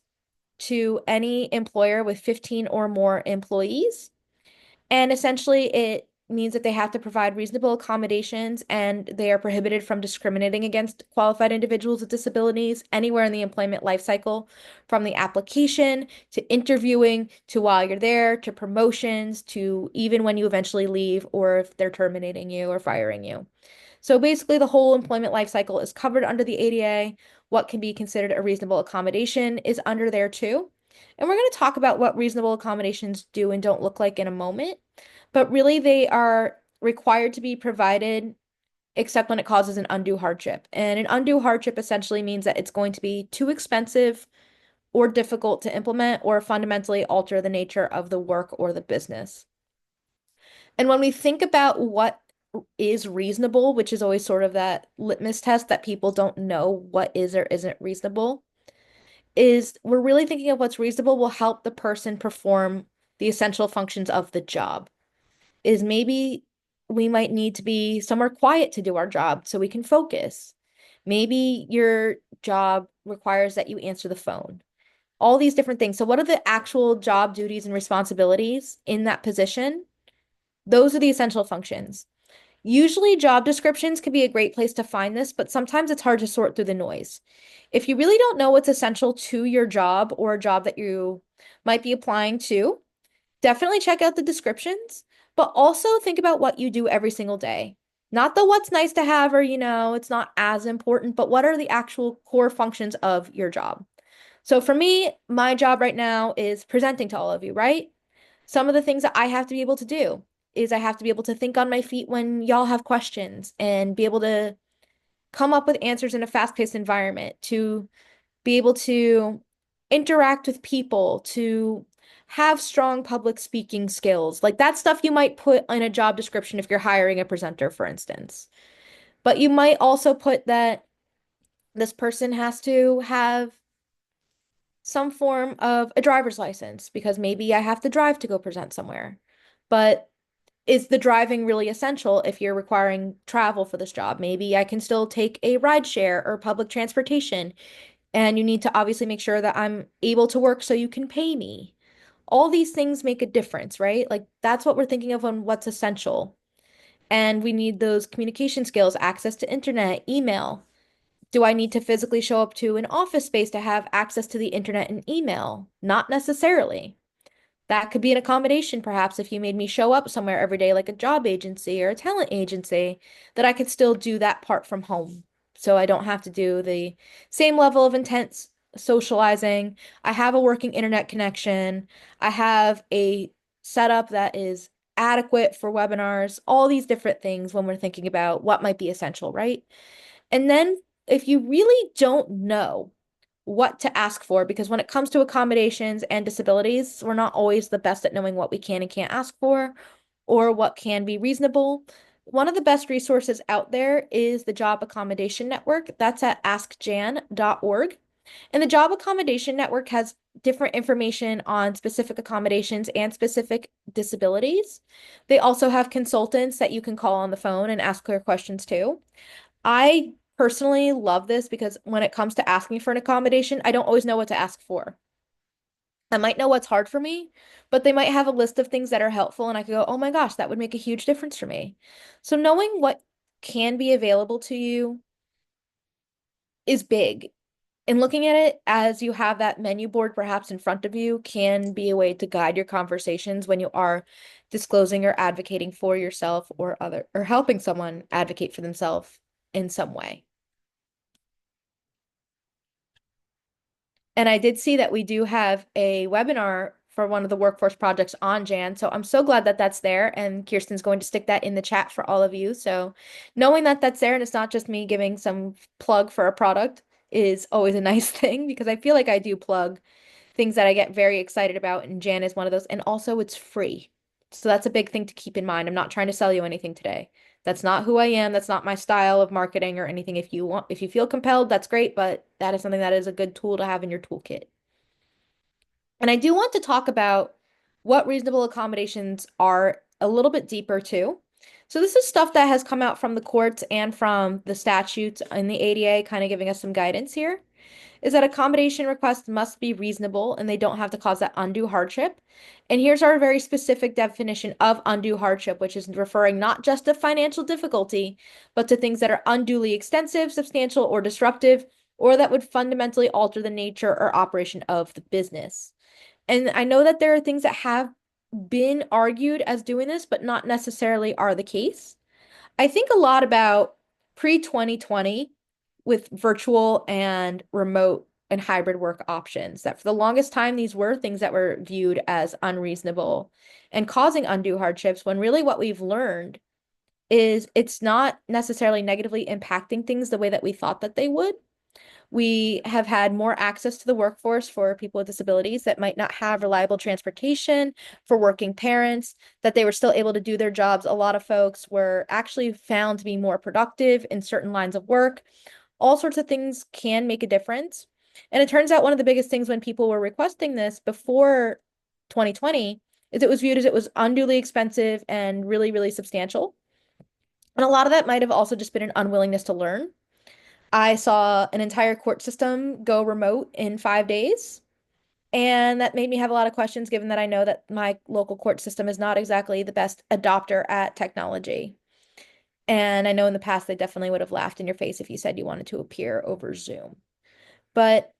to any employer with 15 or more employees. And essentially, it means that they have to provide reasonable accommodations and they are prohibited from discriminating against qualified individuals with disabilities anywhere in the employment life cycle, from the application to interviewing to while you're there to promotions to even when you eventually leave or if they're terminating you or firing you. So basically, the whole employment life cycle is covered under the ADA. What can be considered a reasonable accommodation is under there too. And we're going to talk about what reasonable accommodations do and don't look like in a moment. But really, they are required to be provided except when it causes an undue hardship. And an undue hardship essentially means that it's going to be too expensive or difficult to implement or fundamentally alter the nature of the work or the business. And when we think about what is reasonable, which is always sort of that litmus test that people don't know what is or isn't reasonable, is we're really thinking of what's reasonable will help the person perform the essential functions of the job. Is maybe we might need to be somewhere quiet to do our job so we can focus. Maybe your job requires that you answer the phone. All these different things. So, what are the actual job duties and responsibilities in that position? Those are the essential functions. Usually, job descriptions can be a great place to find this, but sometimes it's hard to sort through the noise. If you really don't know what's essential to your job or a job that you might be applying to, definitely check out the descriptions, but also think about what you do every single day. Not the what's nice to have or, it's not as important, but what are the actual core functions of your job? So for me, my job right now is presenting to all of you, right? Some of the things that I have to be able to do is I have to be able to think on my feet when y'all have questions and be able to come up with answers in a fast-paced environment, to be able to interact with people, to have strong public speaking skills. Like that stuff you might put in a job description if you're hiring a presenter, for instance. But you might also put that this person has to have some form of a driver's license because maybe I have to drive to go present somewhere. But is the driving really essential if you're requiring travel for this job? Maybe I can still take a ride share or public transportation, and you need to obviously make sure that I'm able to work so you can pay me. All these things make a difference, right? Like that's what we're thinking of on what's essential. And we need those communication skills, access to internet, email. Do I need to physically show up to an office space to have access to the internet and email? Not necessarily. That could be an accommodation, perhaps, if you made me show up somewhere every day, like a job agency or a talent agency, that I could still do that part from home. So I don't have to do the same level of intense socializing. I have a working internet connection. I have a setup that is adequate for webinars, all these different things when we're thinking about what might be essential, right? And then if you really don't know what to ask for, because when it comes to accommodations and disabilities, we're not always the best at knowing what we can and can't ask for or what can be reasonable. One of the best resources out there is the Job Accommodation Network. That's at askjan.org. And the Job Accommodation Network has different information on specific accommodations and specific disabilities. They also have consultants that you can call on the phone and ask clear questions to. I personally love this because when it comes to asking for an accommodation, I don't always know what to ask for. I might know what's hard for me, but they might have a list of things that are helpful, and I could go, oh my gosh, that would make a huge difference for me. So knowing what can be available to you is big. And looking at it as you have that menu board perhaps in front of you can be a way to guide your conversations when you are disclosing or advocating for yourself or other or helping someone advocate for themselves in some way. And I did see that we do have a webinar for one of the workforce projects on Jan. So I'm so glad that that's there. And Kirsten's going to stick that in the chat for all of you. So knowing that that's there and it's not just me giving some plug for a product is always a nice thing because I feel like I do plug things that I get very excited about. And Jan is one of those. And also, it's free. So that's a big thing to keep in mind. I'm not trying to sell you anything today. That's not who I am. That's not my style of marketing or anything. If you feel compelled, that's great, but that is something that is a good tool to have in your toolkit. And I do want to talk about what reasonable accommodations are a little bit deeper too. So this is stuff that has come out from the courts and from the statutes in the ADA, kind of giving us some guidance here is that accommodation requests must be reasonable and they don't have to cause that undue hardship. And here's our very specific definition of undue hardship, which is referring not just to financial difficulty, but to things that are unduly extensive, substantial, or disruptive, or that would fundamentally alter the nature or operation of the business. And I know that there are things that have been argued as doing this, but not necessarily are the case. I think a lot about pre-2020 with virtual and remote and hybrid work options, that for the longest time, these were things that were viewed as unreasonable and causing undue hardships, when really what we've learned is it's not necessarily negatively impacting things the way that we thought that they would. We have had more access to the workforce for people with disabilities that might not have reliable transportation, for working parents, that they were still able to do their jobs. A lot of folks were actually found to be more productive in certain lines of work. All sorts of things can make a difference. And it turns out one of the biggest things when people were requesting this before 2020 is it was viewed as it was unduly expensive and really, really substantial. And a lot of that might have also just been an unwillingness to learn. I saw an entire court system go remote in 5 days. And that made me have a lot of questions, given that I know that my local court system is not exactly the best adopter at technology. And I know in the past they definitely would have laughed in your face if you said you wanted to appear over Zoom. But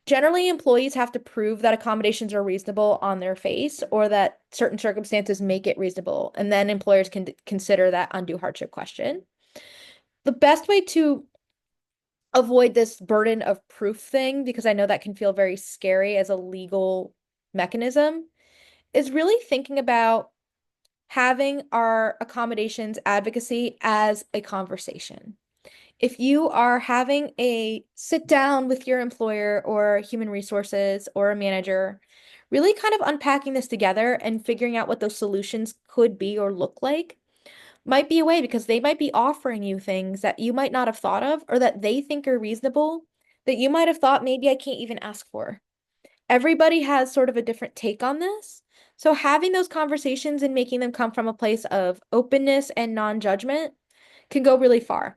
generally, employees have to prove that accommodations are reasonable on their face or that certain circumstances make it reasonable. And then employers can consider that undue hardship question. The best way to avoid this burden of proof thing, because I know that can feel very scary as a legal mechanism, is really thinking about having our accommodations advocacy as a conversation. If you are having a sit down with your employer or human resources or a manager, really kind of unpacking this together and figuring out what those solutions could be or look like might be a way, because they might be offering you things that you might not have thought of or that they think are reasonable that you might have thought maybe I can't even ask for. Everybody has sort of a different take on this. So having those conversations and making them come from a place of openness and non-judgment can go really far.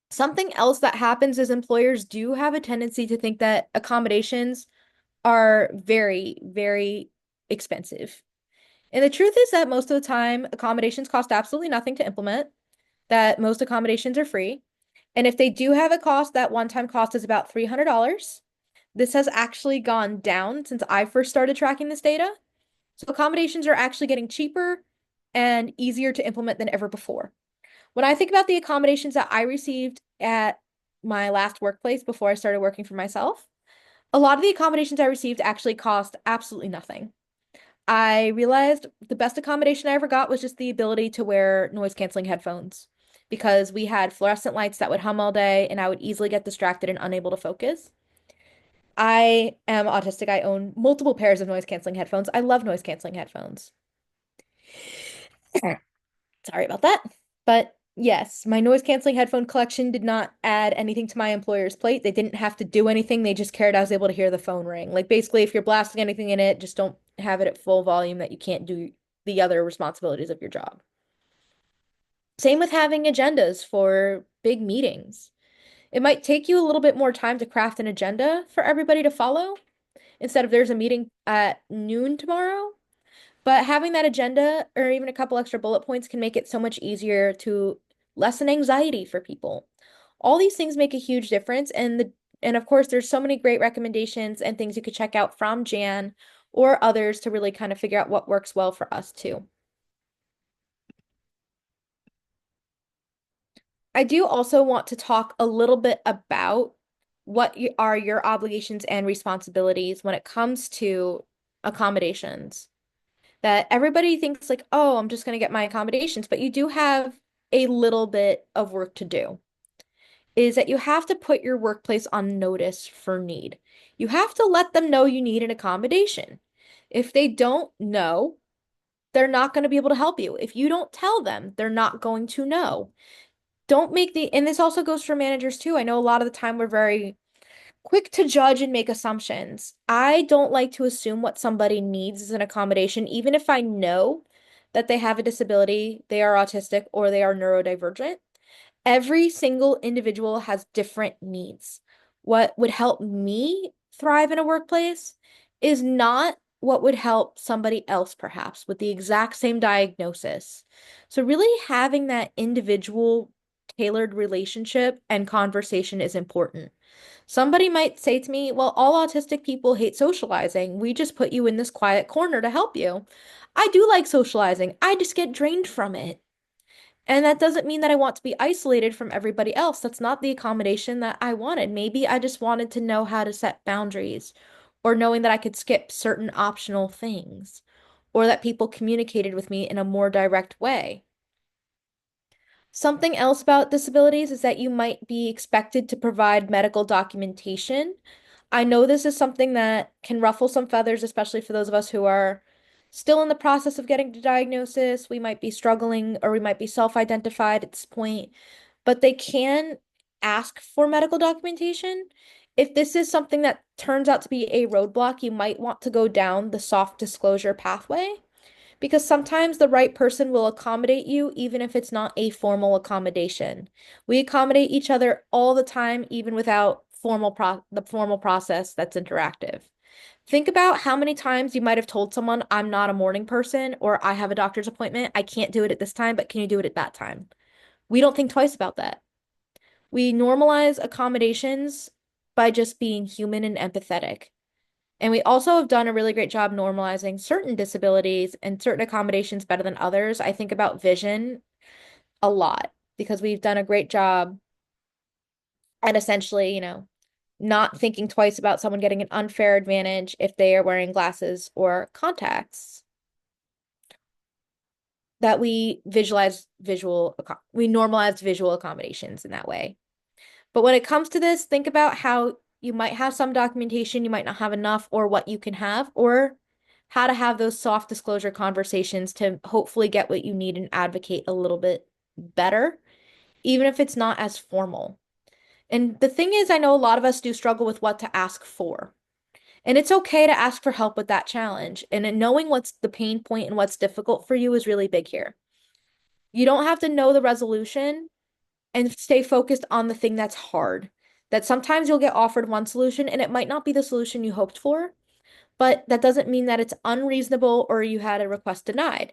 Something else that happens is employers do have a tendency to think that accommodations are very, very expensive. And the truth is that most of the time, accommodations cost absolutely nothing to implement, that most accommodations are free. And if they do have a cost, that one-time cost is about $300. This has actually gone down since I first started tracking this data. So accommodations are actually getting cheaper and easier to implement than ever before. When I think about the accommodations that I received at my last workplace before I started working for myself, a lot of the accommodations I received actually cost absolutely nothing. I realized the best accommodation I ever got was just the ability to wear noise canceling headphones because we had fluorescent lights that would hum all day and I would easily get distracted and unable to focus. I am autistic. I own multiple pairs of noise canceling headphones. I love noise canceling headphones. Sorry about that. But yes, my noise canceling headphone collection did not add anything to my employer's plate. They didn't have to do anything. They just cared I was able to hear the phone ring. Like basically, if you're blasting anything in it, just don't have it at full volume that you can't do the other responsibilities of your job. Same with having agendas for big meetings. It might take you a little bit more time to craft an agenda for everybody to follow instead of there's a meeting at noon tomorrow. But having that agenda or even a couple extra bullet points can make it so much easier to lessen anxiety for people. All these things make a huge difference. And of course, there's so many great recommendations and things you could check out from Jan or others to really kind of figure out what works well for us too. I do also want to talk a little bit about are your obligations and responsibilities when it comes to accommodations. That everybody thinks like, oh, I'm just going to get my accommodations, but you do have a little bit of work to do. Is that you have to put your workplace on notice for need. You have to let them know you need an accommodation. If they don't know, they're not going to be able to help you. If you don't tell them, they're not going to know. Don't make and this also goes for managers too. I know a lot of the time we're very quick to judge and make assumptions. I don't like to assume what somebody needs as an accommodation, even if I know that they have a disability, they are autistic, or they are neurodivergent. Every single individual has different needs. What would help me thrive in a workplace is not what would help somebody else, perhaps, with the exact same diagnosis. So, really having that individual tailored relationship and conversation is important. Somebody might say to me, well, all autistic people hate socializing. We just put you in this quiet corner to help you. I do like socializing. I just get drained from it. And that doesn't mean that I want to be isolated from everybody else. That's not the accommodation that I wanted. Maybe I just wanted to know how to set boundaries or knowing that I could skip certain optional things or that people communicated with me in a more direct way. Something else about disabilities is that you might be expected to provide medical documentation. I know this is something that can ruffle some feathers, especially for those of us who are still in the process of getting to diagnosis. We might be struggling or we might be self-identified at this point, but they can ask for medical documentation. If this is something that turns out to be a roadblock, you might want to go down the soft disclosure pathway because sometimes the right person will accommodate you even if it's not a formal accommodation. We accommodate each other all the time, even without the formal process that's interactive. Think about how many times you might have told someone, I'm not a morning person, or I have a doctor's appointment. I can't do it at this time, but can you do it at that time? We don't think twice about that. We normalize accommodations by just being human and empathetic. And we also have done a really great job normalizing certain disabilities and certain accommodations better than others. I think about vision a lot because we've done a great job at essentially, not thinking twice about someone getting an unfair advantage if they are wearing glasses or contacts. That we normalized visual accommodations in that way. But when it comes to this, think about how you might have some documentation, you might not have enough, or what you can have, or how to have those soft disclosure conversations to hopefully get what you need and advocate a little bit better, even if it's not as formal. And the thing is, I know a lot of us do struggle with what to ask for. And it's okay to ask for help with that challenge. And in knowing what's the pain point and what's difficult for you is really big here. You don't have to know the resolution and stay focused on the thing that's hard. That sometimes you'll get offered one solution and it might not be the solution you hoped for, but that doesn't mean that it's unreasonable or you had a request denied.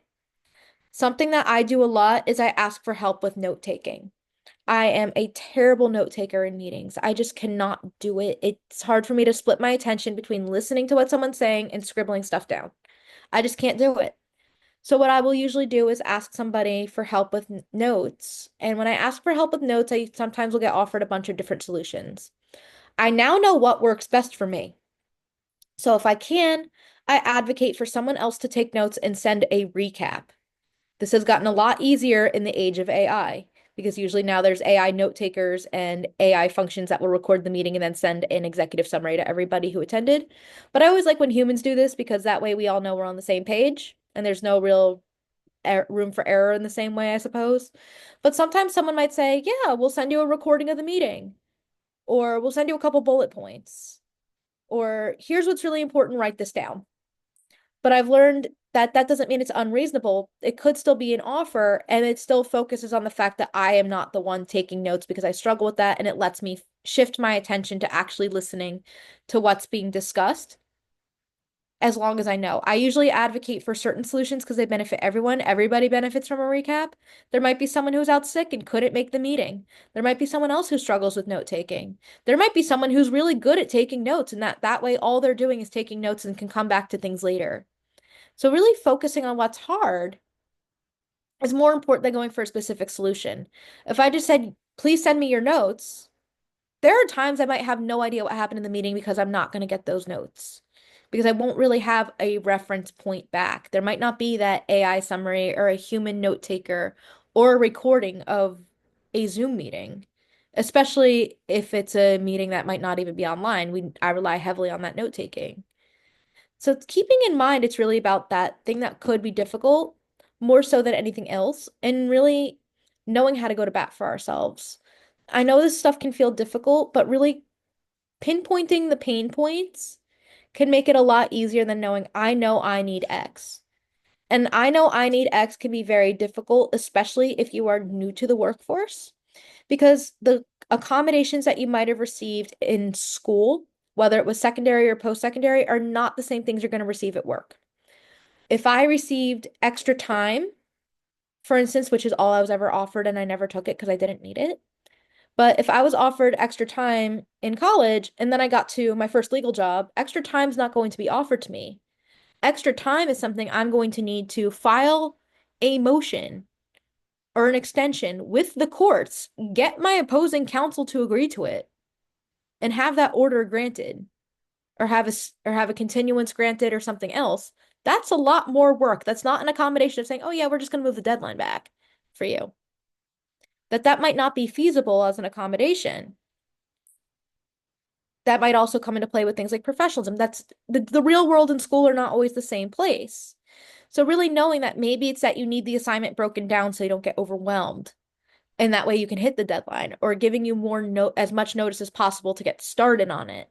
Something that I do a lot is I ask for help with note taking. I am a terrible note taker in meetings. I just cannot do it. It's hard for me to split my attention between listening to what someone's saying and scribbling stuff down. I just can't do it. So what I will usually do is ask somebody for help with notes. And when I ask for help with notes, I sometimes will get offered a bunch of different solutions. I now know what works best for me. So if I can, I advocate for someone else to take notes and send a recap. This has gotten a lot easier in the age of AI because usually now there's AI note takers and AI functions that will record the meeting and then send an executive summary to everybody who attended. But I always like when humans do this because that way we all know we're on the same page and there's no real room for error in the same way, I suppose. But sometimes someone might say, yeah, we'll send you a recording of the meeting, or we'll send you a couple bullet points, or here's what's really important, write this down. But I've learned that that doesn't mean it's unreasonable. It could still be an offer, and it still focuses on the fact that I am not the one taking notes because I struggle with that, and it lets me shift my attention to actually listening to what's being discussed as long as I know. I usually advocate for certain solutions because they benefit everyone. Everybody benefits from a recap. There might be someone who's out sick and couldn't make the meeting. There might be someone else who struggles with note taking. There might be someone who's really good at taking notes, and that way all they're doing is taking notes and can come back to things later. So really focusing on what's hard is more important than going for a specific solution. If I just said, please send me your notes, there are times I might have no idea what happened in the meeting because I'm not going to get those notes because I won't really have a reference point back. There might not be that AI summary or a human note taker or a recording of a Zoom meeting, especially if it's a meeting that might not even be online. I rely heavily on that note taking. So keeping in mind it's really about that thing that could be difficult more so than anything else, and really knowing how to go to bat for ourselves. I know this stuff can feel difficult, but really pinpointing the pain points can make it a lot easier than knowing I know I need X. And I know I need X can be very difficult, especially if you are new to the workforce, because the accommodations that you might have received in school, whether it was secondary or post-secondary, are not the same things you're going to receive at work. If I received extra time, for instance, which is all I was ever offered and I never took it because I didn't need it. But if I was offered extra time in college and then I got to my first legal job, extra time's not going to be offered to me. Extra time is something I'm going to need to file a motion or an extension with the courts, get my opposing counsel to agree to it, and have that order granted, or have a continuance granted or something else. That's a lot more work. That's not an accommodation of saying, "Oh yeah, we're just going to move the deadline back for you." That might not be feasible as an accommodation. That might also come into play with things like professionalism. That's the real world and school are not always the same place. So really knowing that maybe it's that you need the assignment broken down so you don't get overwhelmed. And that way you can hit the deadline, or giving you more as much notice as possible to get started on it.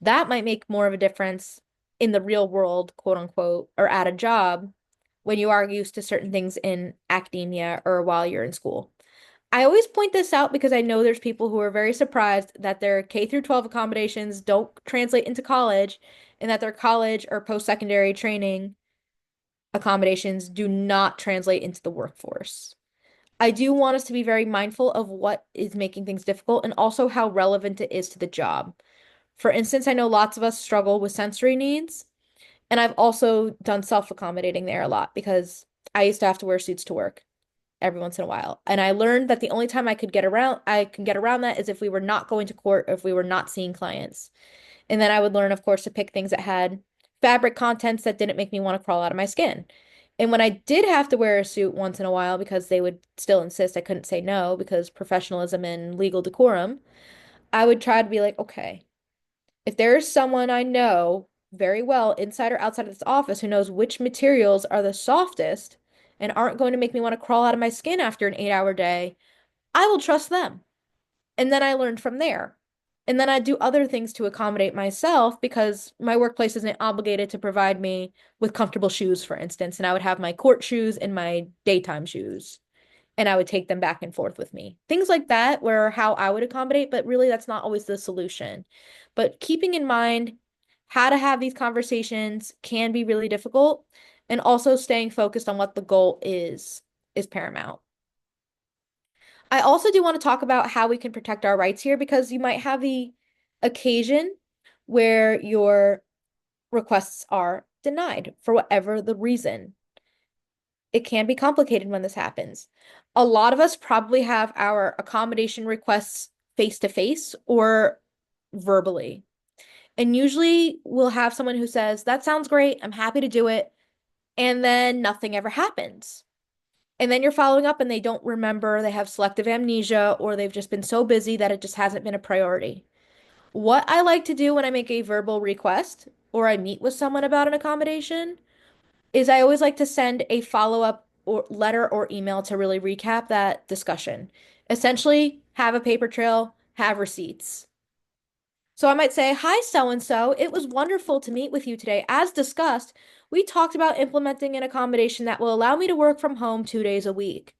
That might make more of a difference in the real world, quote unquote, or at a job when you are used to certain things in academia or while you're in school. I always point this out because I know there's people who are very surprised that their K through 12 accommodations don't translate into college and that their college or post-secondary training accommodations do not translate into the workforce. I do want us to be very mindful of what is making things difficult and also how relevant it is to the job. For instance, I know lots of us struggle with sensory needs, and I've also done self-accommodating there a lot because I used to have to wear suits to work every once in a while. And I learned that the only time I can get around that is if we were not going to court or if we were not seeing clients. And then I would learn, of course, to pick things that had fabric contents that didn't make me want to crawl out of my skin. And when I did have to wear a suit once in a while because they would still insist I couldn't say no because professionalism and legal decorum, I would try to be like, okay, if there is someone I know very well inside or outside of this office who knows which materials are the softest and aren't going to make me want to crawl out of my skin after an 8-hour day, I will trust them. And then I learned from there. And then I do other things to accommodate myself because my workplace isn't obligated to provide me with comfortable shoes, for instance. And I would have my court shoes and my daytime shoes, and I would take them back and forth with me. Things like that were how I would accommodate, but really that's not always the solution. But keeping in mind how to have these conversations can be really difficult, and also staying focused on what the goal is paramount. I also do want to talk about how we can protect our rights here because you might have the occasion where your requests are denied for whatever the reason. It can be complicated when this happens. A lot of us probably have our accommodation requests face to face or verbally. And usually we'll have someone who says, that sounds great. I'm happy to do it. And then nothing ever happens. And then you're following up and they don't remember, they have selective amnesia, or they've just been so busy that it just hasn't been a priority. What I like to do when I make a verbal request or I meet with someone about an accommodation is I always like to send a follow-up or letter or email to really recap that discussion. Essentially, have a paper trail, have receipts. So I might say, hi, so and so. It was wonderful to meet with you today. As discussed, we talked about implementing an accommodation that will allow me to work from home 2 days a week.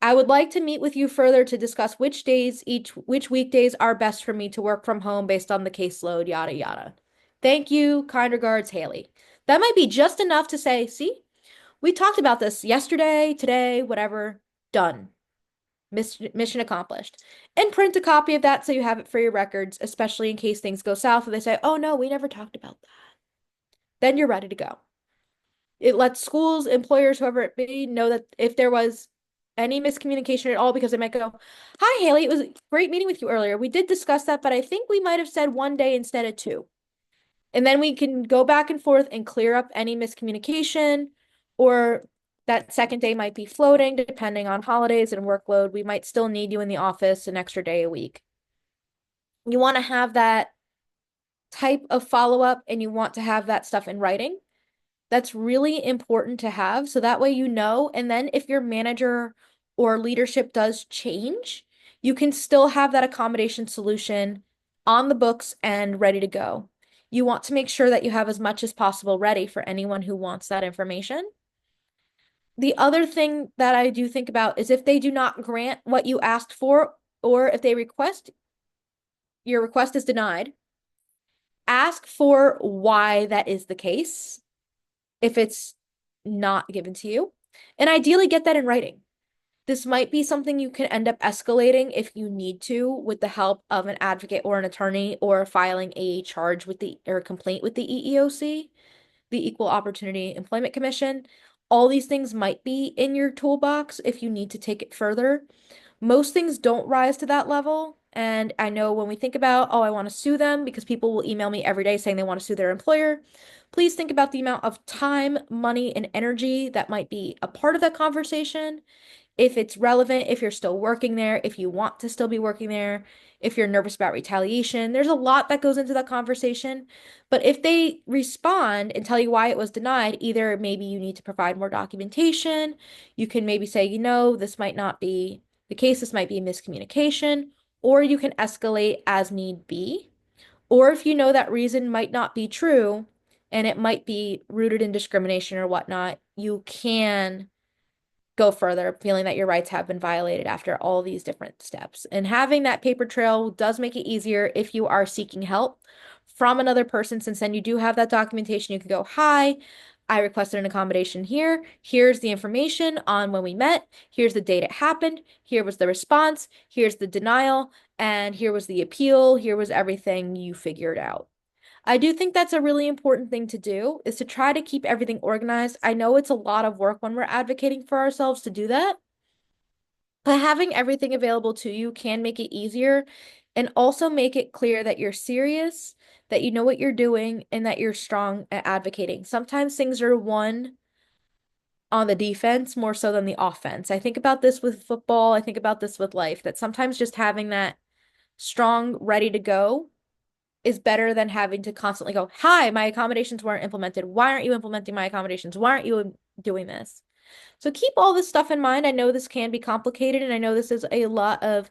I would like to meet with you further to discuss which weekdays are best for me to work from home based on the caseload, yada, yada. Thank you. Kind regards, Haley. That might be just enough to say, see, we talked about this yesterday, today, whatever. Done. Mission accomplished. And print a copy of that so you have it for your records, especially in case things go south and they say, oh no, we never talked about that. Then you're ready to go. It lets schools, employers, whoever it be, know that if there was any miscommunication at all, because they might go, hi, Haley, it was great meeting with you earlier. We did discuss that, but I think we might have said 1 day instead of 2. And then we can go back and forth and clear up any miscommunication, or that second day might be floating depending on holidays and workload. We might still need you in the office an extra day a week. You want to have that type of follow-up and you want to have that stuff in writing. That's really important to have. So that way you know. And then if your manager or leadership does change, you can still have that accommodation solution on the books and ready to go. You want to make sure that you have as much as possible ready for anyone who wants that information. The other thing that I do think about is if they do not grant what you asked for, or if they request, your request is denied, ask for why that is the case if it's not given to you. And ideally get that in writing. This might be something you can end up escalating if you need to with the help of an advocate or an attorney or filing a charge with the or a complaint with the EEOC, the Equal Opportunity Employment Commission. All these things might be in your toolbox if you need to take it further. Most things don't rise to that level. And I know when we think about, oh, I want to sue them because people will email me every day saying they want to sue their employer. Please think about the amount of time, money, and energy that might be a part of that conversation. If it's relevant, if you're still working there, if you want to still be working there, if you're nervous about retaliation, there's a lot that goes into that conversation. But if they respond and tell you why it was denied, either maybe you need to provide more documentation, you can maybe say, this might not be the case, this might be miscommunication, or you can escalate as need be. Or if you know that reason might not be true and it might be rooted in discrimination or whatnot, you can go further, feeling that your rights have been violated after all these different steps. And having that paper trail does make it easier if you are seeking help from another person, since then you do have that documentation. You can go, hi, I requested an accommodation here. Here's the information on when we met. Here's the date it happened. Here was the response. Here's the denial. And here was the appeal. Here was everything you figured out. I do think that's a really important thing to do, is to try to keep everything organized. I know it's a lot of work when we're advocating for ourselves to do that, but having everything available to you can make it easier and also make it clear that you're serious, that you know what you're doing, and that you're strong at advocating. Sometimes things are won on the defense more so than the offense. I think about this with football. I think about this with life, that sometimes just having that strong, ready to go is better than having to constantly go, hi, my accommodations weren't implemented. Why aren't you implementing my accommodations? Why aren't you doing this? So keep all this stuff in mind. I know this can be complicated and I know this is a lot of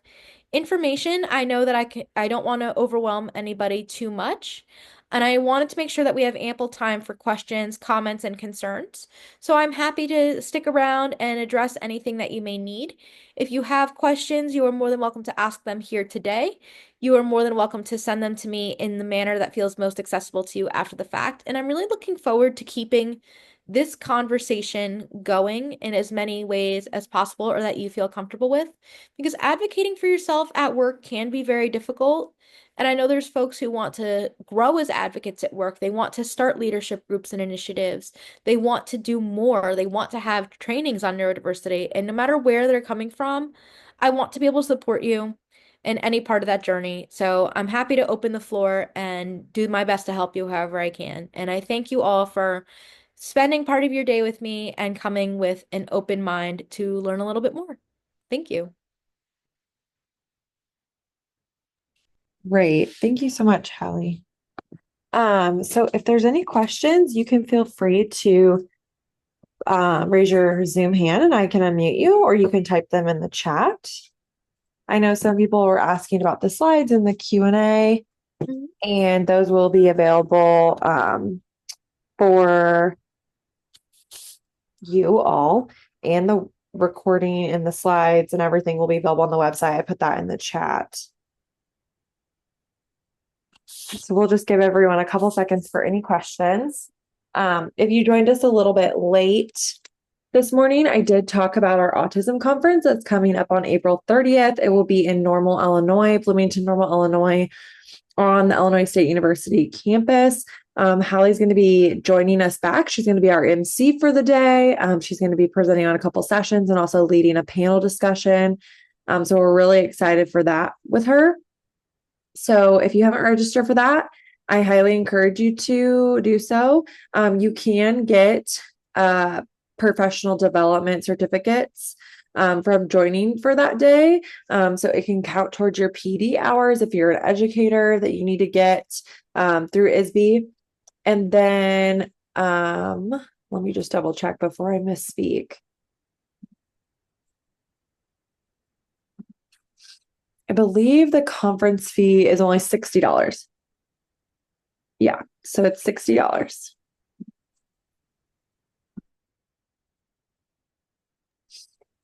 information. I know that I don't want to overwhelm anybody too much. And I wanted to make sure that we have ample time for questions, comments, and concerns. So I'm happy to stick around and address anything that you may need. If you have questions, you are more than welcome to ask them here today. You are more than welcome to send them to me in the manner that feels most accessible to you after the fact. And I'm really looking forward to keeping this conversation going in as many ways as possible or that you feel comfortable with, because advocating for yourself at work can be very difficult. And I know there's folks who want to grow as advocates at work. They want to start leadership groups and initiatives. They want to do more. They want to have trainings on neurodiversity. And no matter where they're coming from, I want to be able to support you in any part of that journey. So I'm happy to open the floor and do my best to help you however I can. And I thank you all for spending part of your day with me and coming with an open mind to learn a little bit more. Thank you. Great. Thank you so much, Hallie. So if there's any questions, you can feel free to raise your Zoom hand and I can unmute you, or you can type them in the chat. I know some people were asking about the slides in the Q&A, and those will be available for you all, and the recording and the slides and everything will be available on the website. I put that in the chat. So we'll just give everyone a couple seconds for any questions. If you joined us a little bit late this morning, I did talk about our autism conference that's coming up on April 30th. It will be in Normal, Illinois, Bloomington, Normal, Illinois, on the Illinois State University campus. Hallie's going to be joining us back. She's going to be our MC for the day. She's going to be presenting on a couple sessions and also leading a panel discussion. So we're really excited for that with her. So if you haven't registered for that, I highly encourage you to do so. You can get professional development certificates from joining for that day. So it can count towards your PD hours if you're an educator that you need to get through ISB. And then let me just double check before I misspeak. I believe the conference fee is only $60. Yeah, so it's $60.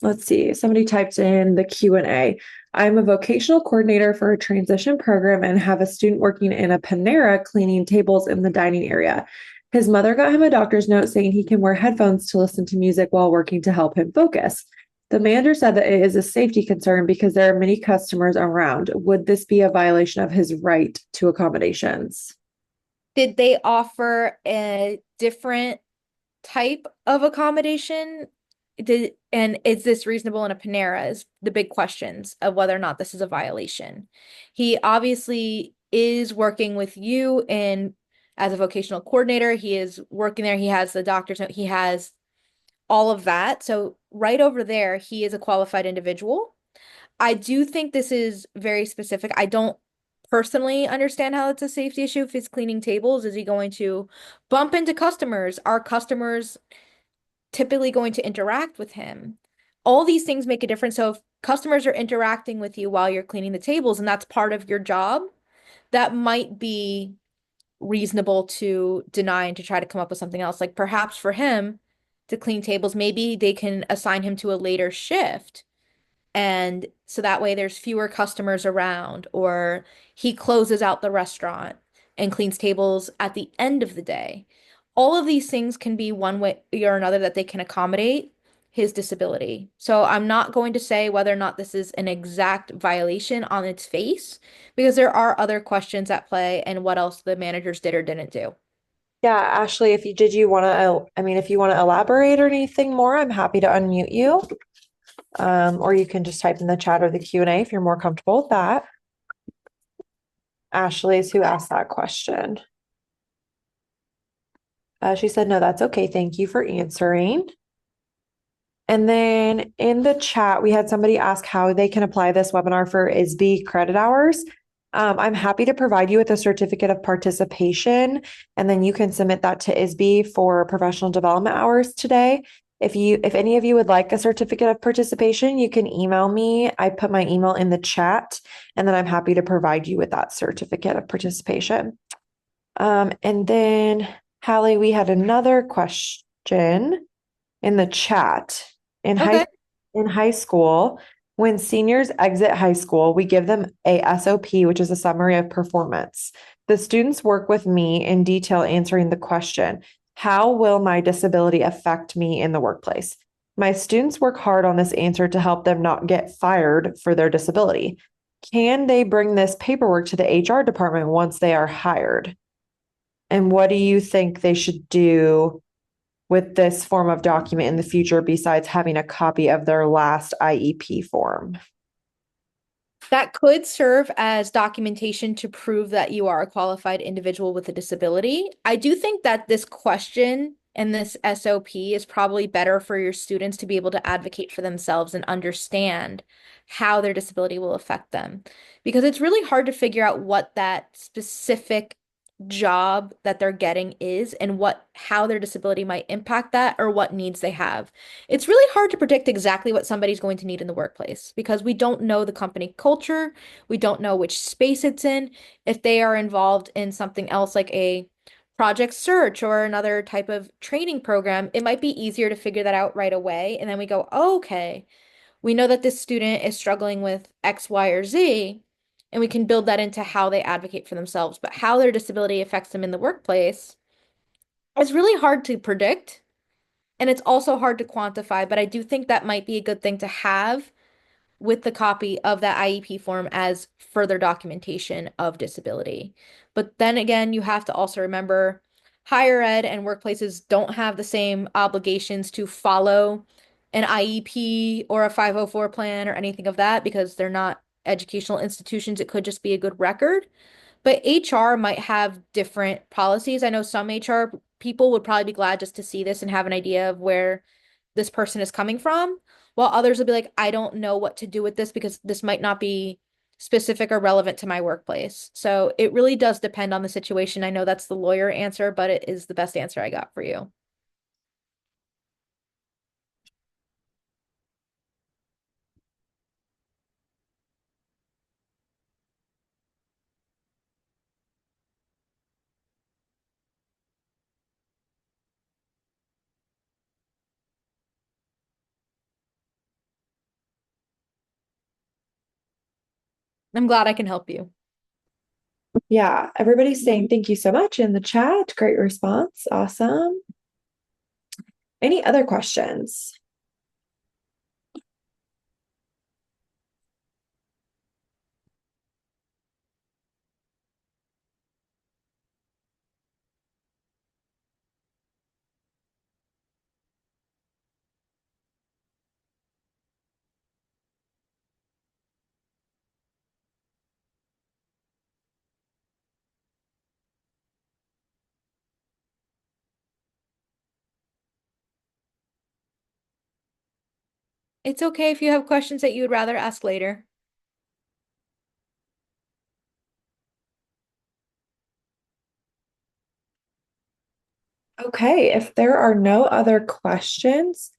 Let's see. Somebody typed in the Q&A. I'm a vocational coordinator for a transition program and have a student working in a Panera cleaning tables in the dining area. His mother got him a doctor's note saying he can wear headphones to listen to music while working to help him focus. The manager said that it is a safety concern because there are many customers around. Would this be a violation of his right to accommodations? Did they offer a different type of accommodation? And is this reasonable in a Panera is the big questions of whether or not this is a violation. He obviously is working with you in as a vocational coordinator. He is working there. He has the doctor's note. He has all of that. So right over there, he is a qualified individual. I do think this is very specific. I don't personally understand how it's a safety issue if he's cleaning tables. Is he going to bump into customers? Are customers typically going to interact with him? All these things make a difference. So if customers are interacting with you while you're cleaning the tables and that's part of your job, that might be reasonable to deny and to try to come up with something else. Like perhaps for him to clean tables, maybe they can assign him to a later shift. And so that way there's fewer customers around, or he closes out the restaurant and cleans tables at the end of the day. All of these things can be one way or another that they can accommodate his disability. So I'm not going to say whether or not this is an exact violation on its face, because there are other questions at play and what else the managers did or didn't do. Yeah, Ashley, if you want to, if you want to elaborate or anything more, I'm happy to unmute you. Or you can just type in the chat or the Q&A if you're more comfortable with that. Ashley is who asked that question. She said, no, that's okay. Thank you for answering. And then in the chat, we had somebody ask how they can apply this webinar for ISB credit hours. I'm happy to provide you with a certificate of participation, and then you can submit that to ISB for professional development hours today. If any of you would like a certificate of participation, you can email me. I put my email in the chat, and then I'm happy to provide you with that certificate of participation. And then Hallie, we had another question in the chat. In high school, when seniors exit high school, we give them a SOP, which is a summary of performance. The students work with me in detail answering the question. How will my disability affect me in the workplace? My students work hard on this answer to help them not get fired for their disability. Can they bring this paperwork to the HR department once they are hired? And what do you think they should do with this form of document in the future besides having a copy of their last IEP form? That could serve as documentation to prove that you are a qualified individual with a disability. I do think that this question and this SOP is probably better for your students to be able to advocate for themselves and understand how their disability will affect them. Because it's really hard to figure out what that specific job that they're getting is and how their disability might impact that or what needs they have. It's really hard to predict exactly what somebody's going to need in the workplace because we don't know the company culture, we don't know which space it's in. If they are involved in something else like a project search or another type of training program, it might be easier to figure that out right away. And then we go, oh, okay, we know that this student is struggling with X, Y, or Z, and we can build that into how they advocate for themselves. But how their disability affects them in the workplace is really hard to predict. And it's also hard to quantify, but I do think that might be a good thing to have with the copy of that IEP form as further documentation of disability. But then again, you have to also remember higher ed and workplaces don't have the same obligations to follow an IEP or a 504 plan or anything of that because they're not educational institutions. It could just be a good record. But HR might have different policies. I know some HR people would probably be glad just to see this and have an idea of where this person is coming from, while others will be like, I don't know what to do with this because this might not be specific or relevant to my workplace. So it really does depend on the situation. I know that's the lawyer answer, but it is the best answer I got for you. I'm glad I can help you. Yeah, everybody's saying thank you so much in the chat. Great response. Awesome. Any other questions? It's okay if you have questions that you would rather ask later. Okay, if there are no other questions,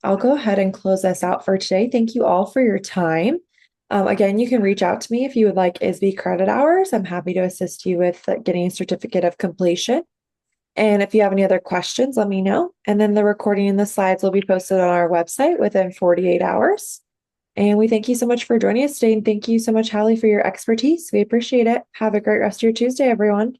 I'll go ahead and close us out for today. Thank you all for your time. Again, you can reach out to me if you would like ISB credit hours. I'm happy to assist you with getting a certificate of completion. And if you have any other questions, let me know. And then the recording and the slides will be posted on our website within 48 hours. And we thank you so much for joining us today. And thank you so much, Hallie, for your expertise. We appreciate it. Have a great rest of your Tuesday, everyone.